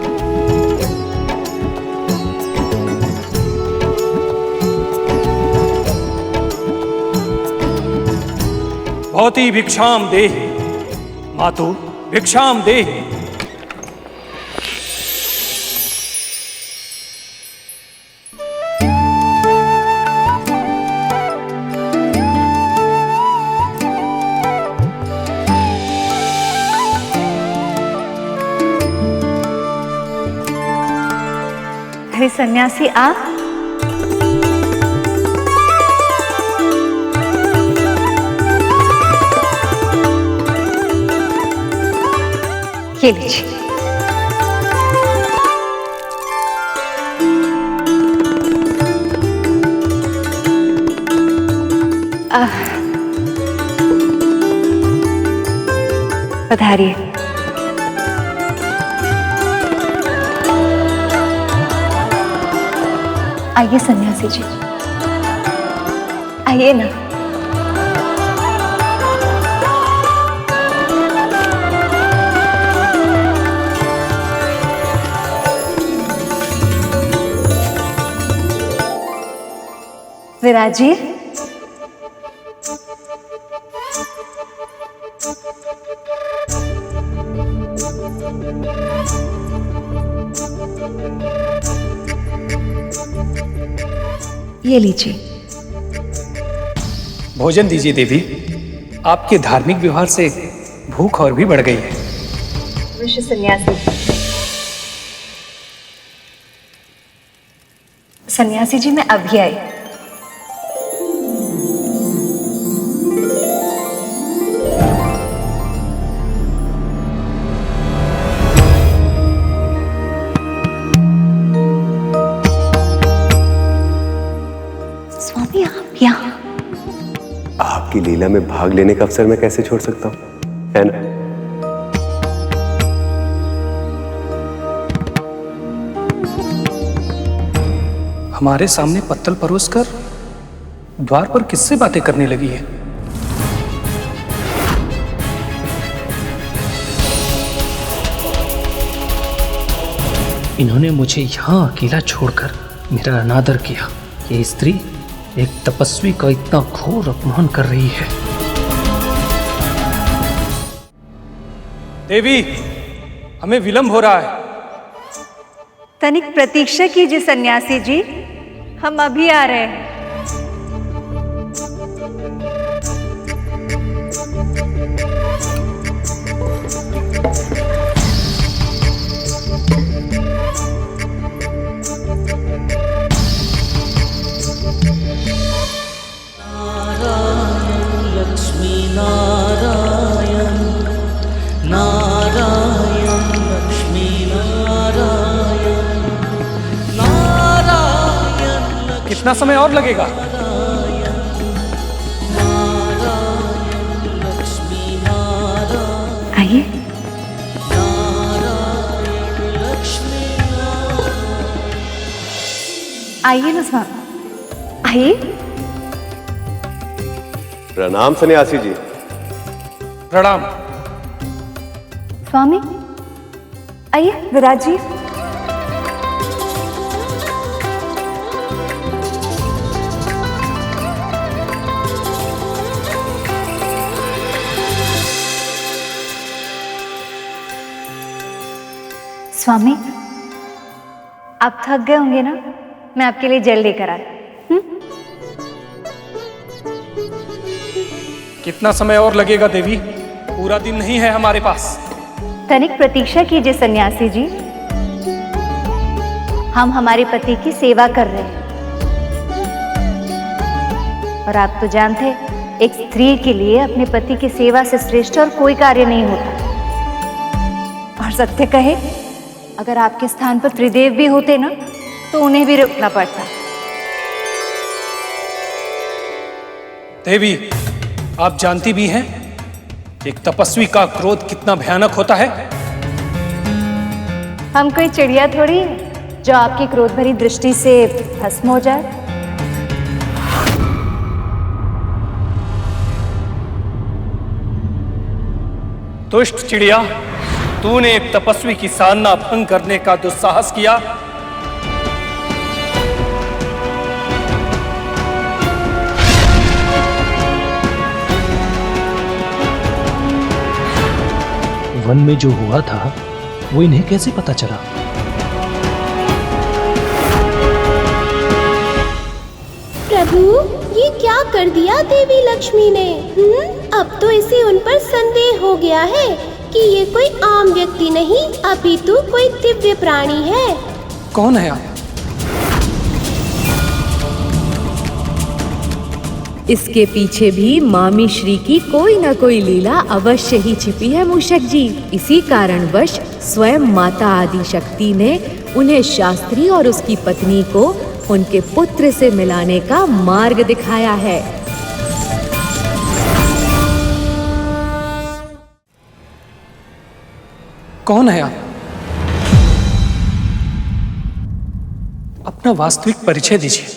भवती भिक्षाम देहि मातु भिक्षाम देहि। अरे सन्यासी आप, ये लीजिए। पधारिए। आइए सन्यासी जी, आइए ना। विराजिए। ये लीजिए। भोजन दीजिए देवी। आपके धार्मिक व्यवहार से भूख और भी बढ़ गई है। ऋषि सन्यासी। सन्यासी जी, मैं अभी आई। स्वामी आप यहाँ? आपकी लीला में भाग लेने का अवसर मैं कैसे छोड़ सकता हूं, है ना? हमारे सामने पत्तल परोसकर द्वार पर किससे बातें करने लगी है? इन्होंने मुझे यहाँ अकेला छोड़कर मेरा अनादर किया। ये स्त्री एक तपस्वी का इतना घोर अपमान कर रही है। देवी, हमें विलंब हो रहा है। तनिक प्रतीक्षा कीजिए सन्यासी जी, हम अभी आ रहे हैं। कितना समय और लगेगा? आइए। आइए ना स्वामी, आइए। प्रणाम सन्यासी जी। प्रणाम। स्वामी आइए, विराजिए। स्वामी आप थक गए होंगे ना, मैं आपके लिए जल लेकर आई। कितना समय और लगेगा देवी? पूरा दिन नहीं है हमारे पास। तनिक प्रतीक्षा कीजिए सन्यासी जी, हम हमारे पति की सेवा कर रहे हैं। और आप तो जानते हैं, एक स्त्री के लिए अपने पति की सेवा से श्रेष्ठ और कोई कार्य नहीं होता। और सत्य कहे, अगर आपके स्थान पर त्रिदेव भी होते ना, तो उन्हें भी रुकना पड़ता। देवी, आप जानती भी हैं एक तपस्वी का क्रोध कितना भयानक होता है। हम कोई चिड़िया थोड़ी, जो आपकी क्रोध भरी दृष्टि से भस्म हो जाए। दुष्ट चिड़िया, तूने एक तपस्वी की साधना भंग करने का दुस्साहस किया। वन में जो हुआ था वो इन्हें कैसे पता चला? प्रभु, ये क्या कर दिया देवी लक्ष्मी ने? अब तो इसे उन पर संदेह हो गया है कि ये कोई आम व्यक्ति नहीं अपितु कोई दिव्य प्राणी है। कौन है आप? इसके पीछे भी मामी श्री की कोई न कोई लीला अवश्य ही छिपी है मूषक जी। इसी कारणवश स्वयं माता आदि शक्ति ने उन्हें शास्त्री और उसकी पत्नी को उनके पुत्र से मिलाने का मार्ग दिखाया है। कौन है आप? अपना वास्तविक परिचय दीजिए।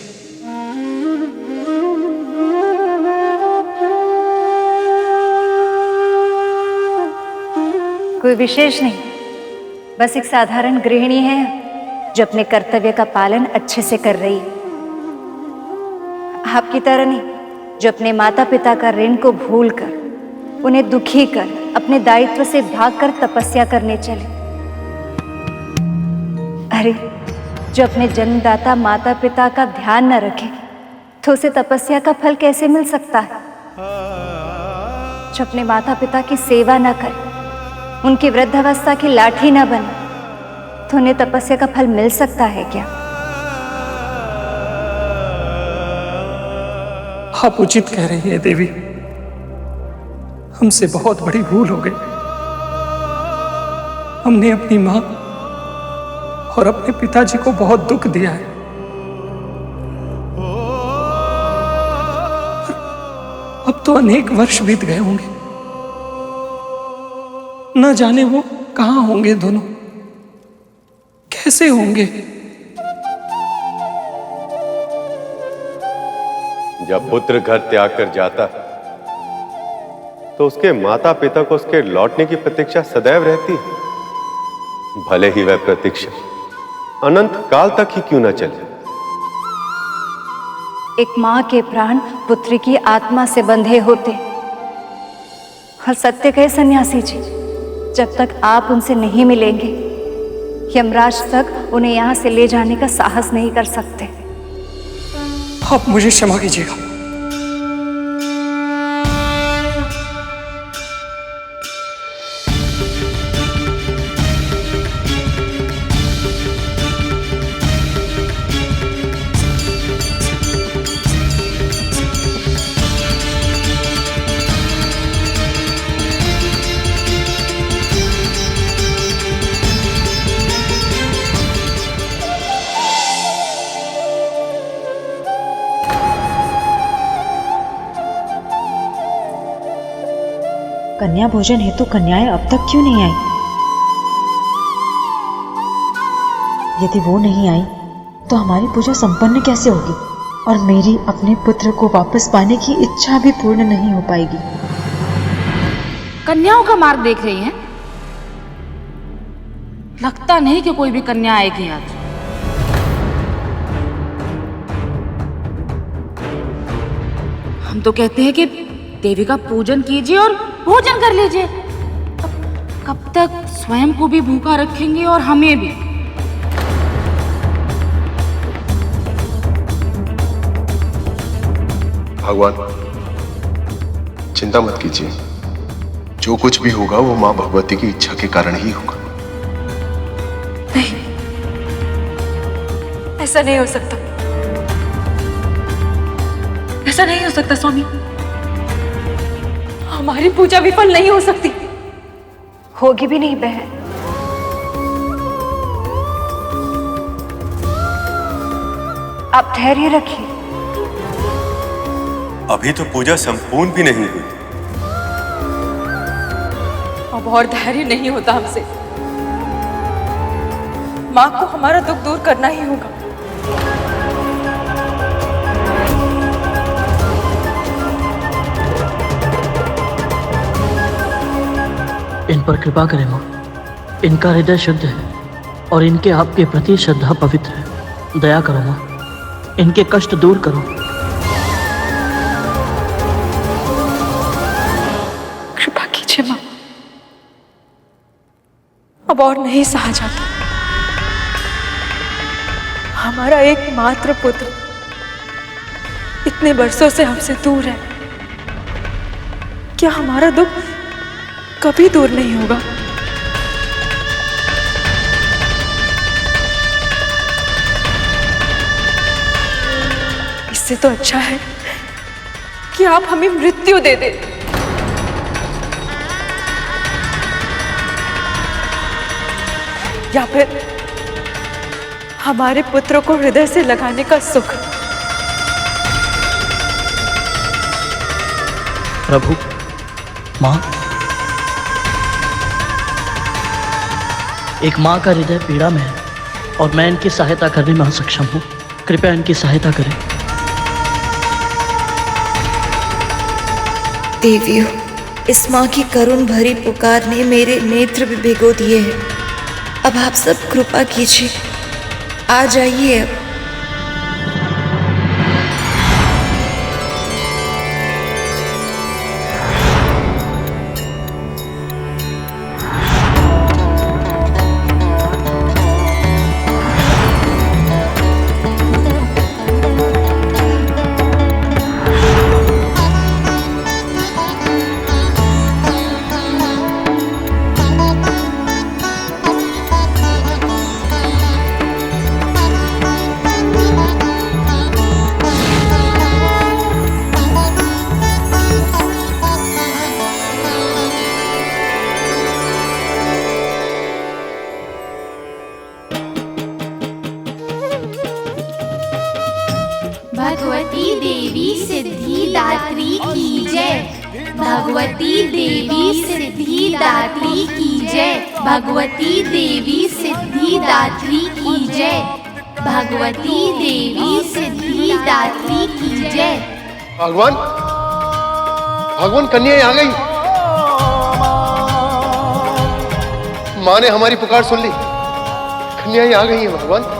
कोई विशेष नहीं, बस एक साधारण गृहिणी है जो अपने कर्तव्य का पालन अच्छे से कर रही है। आपकी तरह नहीं, जो अपने माता पिता का ऋण को भूलकर, उन्हें दुखी कर, अपने दायित्व से भागकर तपस्या करने चले। अरे, जो अपने जन्मदाता माता पिता का ध्यान न रखे तो उसे तपस्या का फल कैसे मिल सकता है? जो अपने माता पिता की सेवा न करे, उनकी वृद्धावस्था की लाठी न बने, तो उन्हें तपस्या का फल मिल सकता है क्या? आप उचित कह रही हैं देवी, हमसे बहुत बड़ी भूल हो गई। हमने अपनी माँ और अपने पिताजी को बहुत दुख दिया है। अब तो अनेक वर्ष बीत गए होंगे, न जाने वो कहां होंगे दोनों, कैसे होंगे। जब पुत्र घर त्याग कर जाता तो उसके माता पिता को उसके लौटने की प्रतीक्षा सदैव रहती है, भले ही वह प्रतीक्षा अनंत काल तक ही क्यों न चले। एक माँ के प्राण पुत्री की आत्मा से बंधे होते। और सत्य कहे सन्यासी जी, जब तक आप उनसे नहीं मिलेंगे, यमराज तक उन्हें यहाँ से ले जाने का साहस नहीं कर सकते। आप मुझे क्षमा कीजिएगा। कन्या भोजन हेतु कन्याएं अब तक क्यों नहीं आई? यदि वो नहीं आई तो हमारी पूजा संपन्न कैसे होगी और मेरी अपने पुत्र को वापस पाने की इच्छा भी पूर्ण नहीं हो पाएगी। कन्याओं का मार्ग देख रही हैं? लगता नहीं कि कोई भी कन्या आएगी आज। हम तो कहते हैं कि देवी का पूजन कीजिए और भोजन कर लीजिए। कब तक स्वयं को भी भूखा रखेंगे और हमें भी। भगवान, चिंता मत कीजिए, जो कुछ भी होगा वो माँ भगवती की इच्छा के कारण ही होगा। नहीं, ऐसा नहीं हो सकता। ऐसा नहीं हो सकता स्वामी। हमारी पूजा विफल नहीं हो सकती। होगी भी नहीं बहन। आप धैर्य रखिए। अभी तो पूजा संपूर्ण भी नहीं हुई। अब और धैर्य नहीं होता हमसे। माँ को हमारा दुख दूर करना ही होगा। इन पर कृपा करें माँ। इनका हृदय शुद्ध है और इनके आपके प्रति श्रद्धा पवित्र है। दया करो माँ, इनके कष्ट दूर करो। कृपा कीजिए माँ, अब और नहीं सहा जाता। हमारा एकमात्र पुत्र इतने बरसों से हमसे दूर है। क्या हमारा दुख कभी दूर नहीं होगा? इससे तो अच्छा है कि आप हमें मृत्यु दे दें। या फिर हमारे पुत्रों को हृदय से लगाने का सुख। प्रभु, माँ, एक माँ का हृदय पीड़ा में है और मैं इनकी सहायता करने में असक्षम हूँ। कृपया इनकी सहायता करें। देवियों, इस माँ की करुण भरी पुकार ने मेरे नेत्र भी भिगो दिए हैं। अब आप सब कृपा कीजिए, आ जाइए अब। भगवती देवी सिद्धिदात्री की जय। भगवती देवी सिद्धिदात्री की जय। भगवती देवी सिद्धिदात्री की जय। भगवती देवी सिद्धिदात्री की जय। भगवान, भगवान, कन्या आ गई। माँ ने हमारी पुकार सुन ली। कन्या आ गई है भगवान।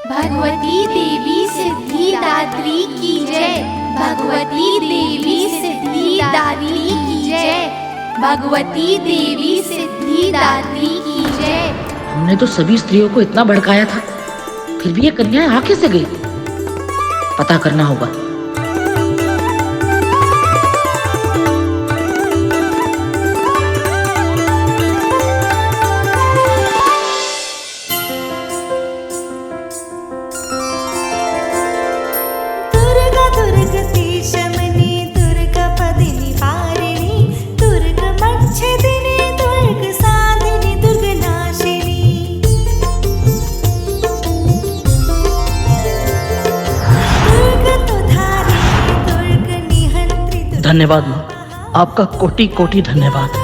भगवती देवी सिद्धिदात्री की जय। भगवती देवी सिद्धिदात्री की जय। भगवती देवी सिद्धिदात्री की जय। हमने तो सभी स्त्रियों को इतना भड़काया था, फिर भी ये कन्याएं आ कैसे गई? पता करना होगा। धन्यवाद माँ, आपका कोटि कोटि धन्यवाद।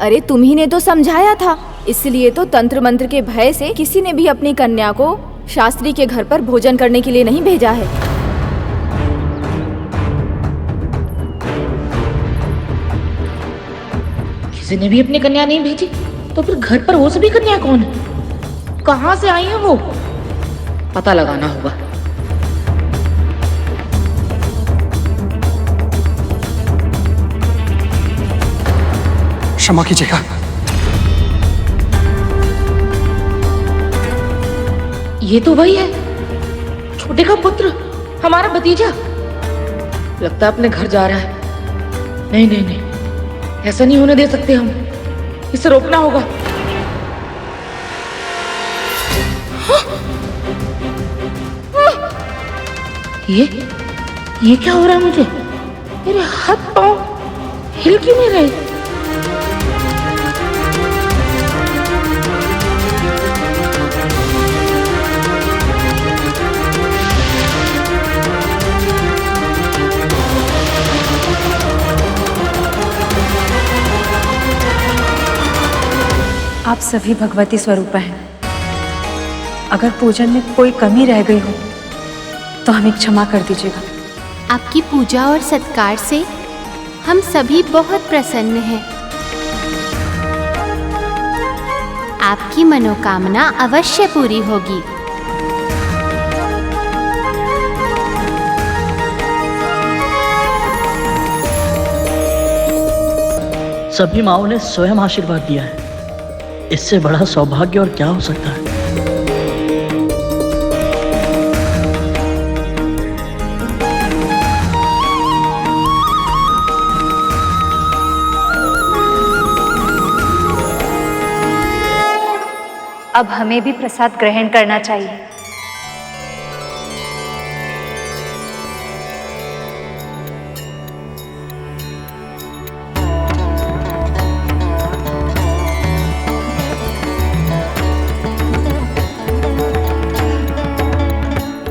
अरे तुम्ही ने तो समझाया था, इसलिए तो तंत्र मंत्र के भय से किसी ने भी अपनी कन्या को शास्त्री के घर पर भोजन करने के लिए नहीं भेजा है। किसी ने भी अपनी कन्या नहीं भेजी, तो फिर घर पर वो सभी कन्या कौन है? कहाँ से आई है वो? पता लगाना होगा। क्षमा कीजिएगा। ये तो वही है, छोटे का पुत्र, हमारा भतीजा। लगता है अपने घर जा रहा है। नहीं नहीं नहीं, ऐसा नहीं होने दे सकते हम, इसे रोकना होगा। ये क्या हो रहा है मुझे? मेरे हाथ पांव हिल क्यों नहीं रहे? आप सभी भगवती स्वरूप हैं। अगर पूजन में कोई कमी रह गई हो तो हमें क्षमा कर दीजिएगा। आपकी पूजा और सत्कार से हम सभी बहुत प्रसन्न हैं। आपकी मनोकामना अवश्य पूरी होगी। सभी माँओं ने स्वयं आशीर्वाद दिया है, इससे बड़ा सौभाग्य और क्या हो सकता है। अब हमें भी प्रसाद ग्रहण करना चाहिए।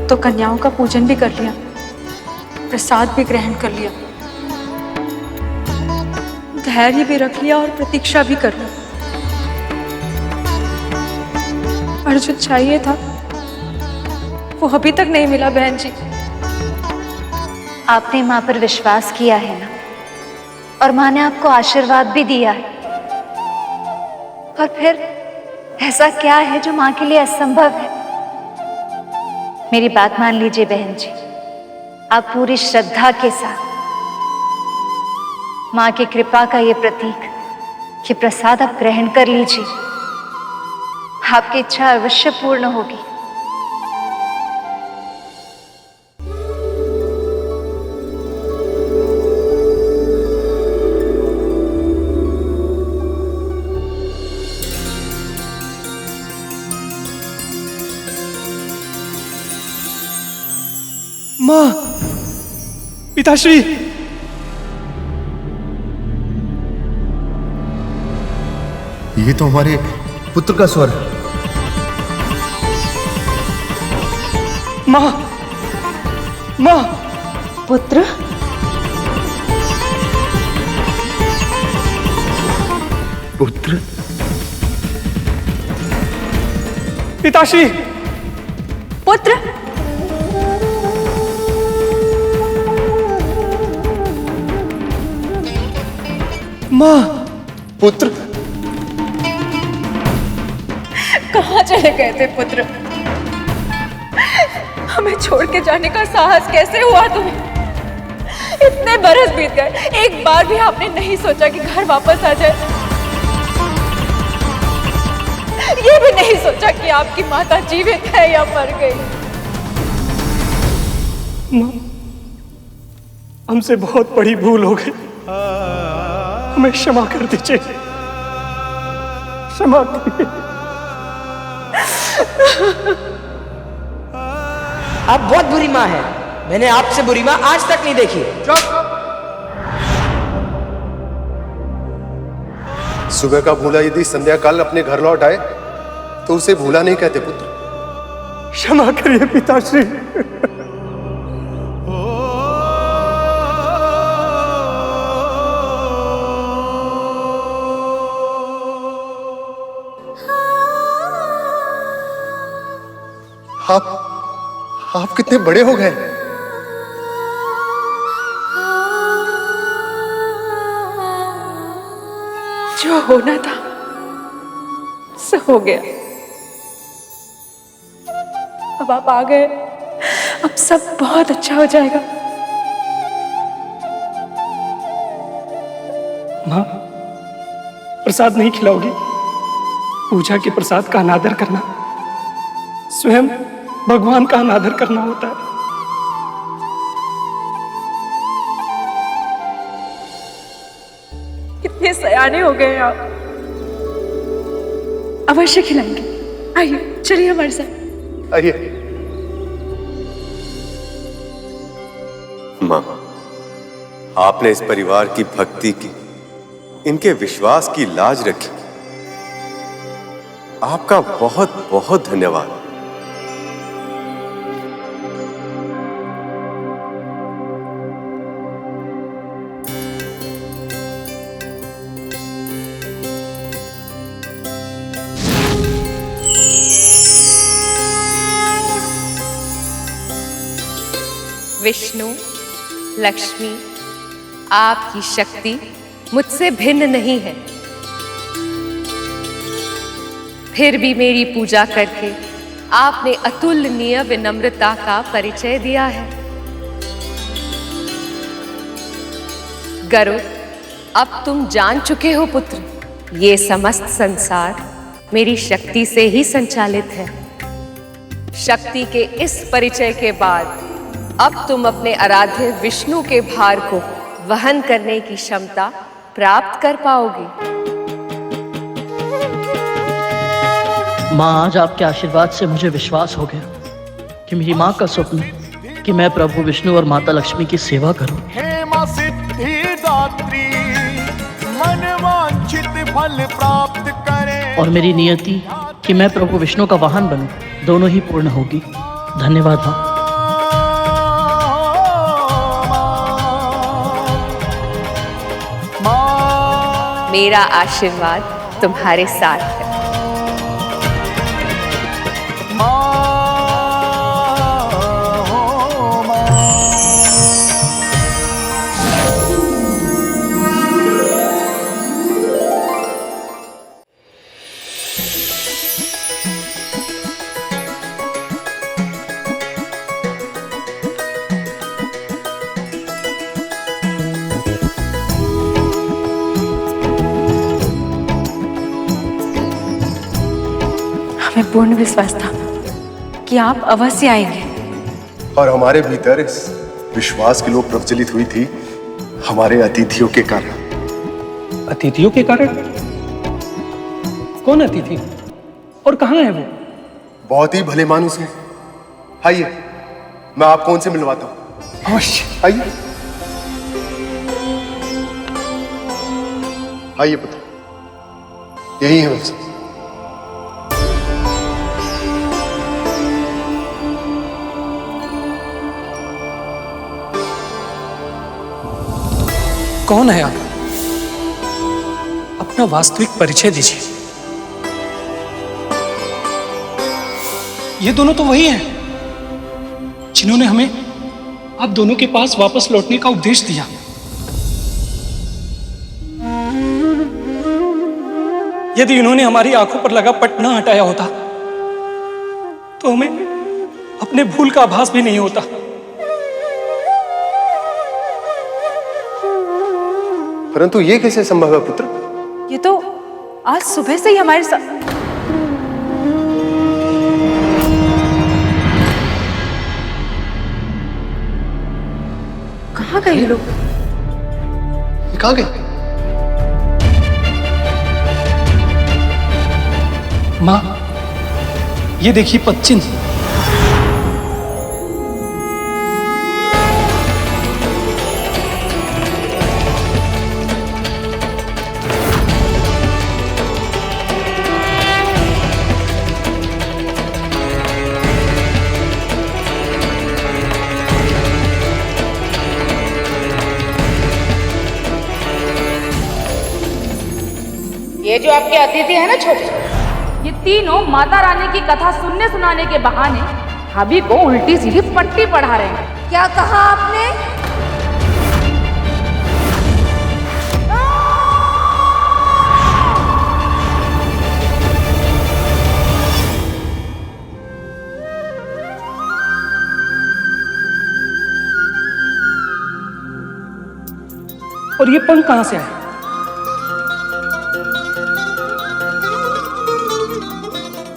तो कन्याओं का पूजन भी कर लिया, प्रसाद भी ग्रहण कर लिया, धैर्य भी रख लिया और प्रतीक्षा भी कर ली। और जो चाहिए था वो अभी तक नहीं मिला बहन जी। आपने माँ पर विश्वास किया है ना, और माँ ने आपको आशीर्वाद भी दिया है। और फिर ऐसा क्या है जो माँ के लिए असंभव है? मेरी बात मान लीजिए बहन जी, आप पूरी श्रद्धा के साथ माँ की कृपा का ये प्रतीक, ये प्रसाद आप ग्रहण कर लीजिए। आपकी इच्छा अवश्य पूर्ण होगी। माँ, पिताश्री, ये तो हमारे पुत्र का स्वर। माँ, माँ, पुत्र, पुत्र, पिताश्री, पुत्र, माँ, पुत्र। कहाँ चले गए थे पुत्र? हमें छोड़ के जाने का साहस कैसे हुआ तुम्हें? इतने बरस बीत गए, एक बार भी आपने नहीं सोचा कि घर वापस आ जाए। ये भी नहीं सोचा कि आपकी माता जीवित है या मर गई। माँ, हमसे बहुत बड़ी भूल हो गई, हमें क्षमा कर दीजिए, क्षमा कीजिए। आप बहुत बुरी माँ है, मैंने आपसे बुरी माँ आज तक नहीं देखी। सुबह का भूला यदि संध्या काल अपने घर लौट आए तो उसे भूला नहीं कहते पुत्र। क्षमा करिए पिताश्री। आप कितने बड़े हो गए। जो होना था सब हो गया। अब आप आ गए, अब सब बहुत अच्छा हो जाएगा। माँ, प्रसाद नहीं खिलाओगी? पूजा के प्रसाद का अनादर करना स्वयं भगवान का अनादर करना होता है। कितने सयाने हो गए आप। अवश्य खिलाएंगे। आइए, चलिए हमारे साथ। आइए। मां, आपने इस परिवार की भक्ति की, इनके विश्वास की लाज रखी। आपका बहुत बहुत धन्यवाद। विष्णु, लक्ष्मी, आपकी शक्ति मुझसे भिन्न नहीं है। फिर भी मेरी पूजा करके आपने अतुलनीय विनम्रता का परिचय दिया है। गरुड़, अब तुम जान चुके हो पुत्र, ये समस्त संसार मेरी शक्ति से ही संचालित है। शक्ति के इस परिचय के बाद अब तुम अपने आराध्य विष्णु के भार को वहन करने की क्षमता प्राप्त कर पाओगे। माँ, आज आपके आशीर्वाद से मुझे विश्वास हो गया कि मेरी माँ का स्वप्न कि मैं प्रभु विष्णु और माता लक्ष्मी की सेवा करूं। हे मां सिद्धिदात्री, मनवांछित फल प्राप्त करे। और मेरी नियति कि मैं प्रभु विष्णु का वाहन बनूं, दोनों ही पूर्ण होगी। धन्यवाद माँ। मेरा आशीर्वाद तुम्हारे साथ है। हमें पूर्ण विश्वास था कि आप अवश्य आएंगे। और हमारे भीतर इस विश्वास की लोग प्रज्वलित हुई थी हमारे अतिथियों के कारण। अतिथियों के कारण? कौन अतिथि और कहाँ है वो? बहुत ही भले मानुस हैं। आइए, मैं आपको उनसे मिलवाता हूँ। अवश्य। आइए आइए पुत्र, यही है उनसे। कौन है आप? अपना वास्तविक परिचय दीजिए। ये दोनों तो वही हैं जिन्होंने हमें आप दोनों के पास वापस लौटने का उपदेश दिया। यदि इन्होंने हमारी आंखों पर लगा पट न हटाया होता तो हमें अपने भूल का आभास भी नहीं होता। परंतु ये कैसे संभव है पुत्र? ये तो आज सुबह से ही हमारे साथ। कहाँ गए लोग? कहाँ गए? मां, ये देखिए पदचिन्ह। ये जो आपके अतिथि है ना छोटे, ये तीनों माता रानी की कथा सुनने सुनाने के बहाने भाभी को उल्टी सीधी पट्टी पढ़ा रहे हैं। क्या कहा आपने? और ये पंख कहां से आया?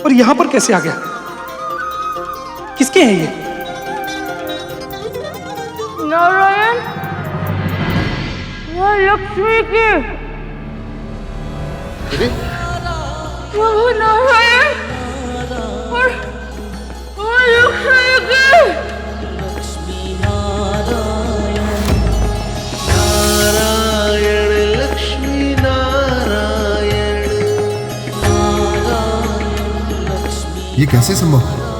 और यहां पर कैसे आ गया? किसके हैं ये? नारायण, यह लक्ष्मी की। प्रभु नारायण और लक्ष्मी की। लक्ष्मी नारायण। ये कैसे संभव है?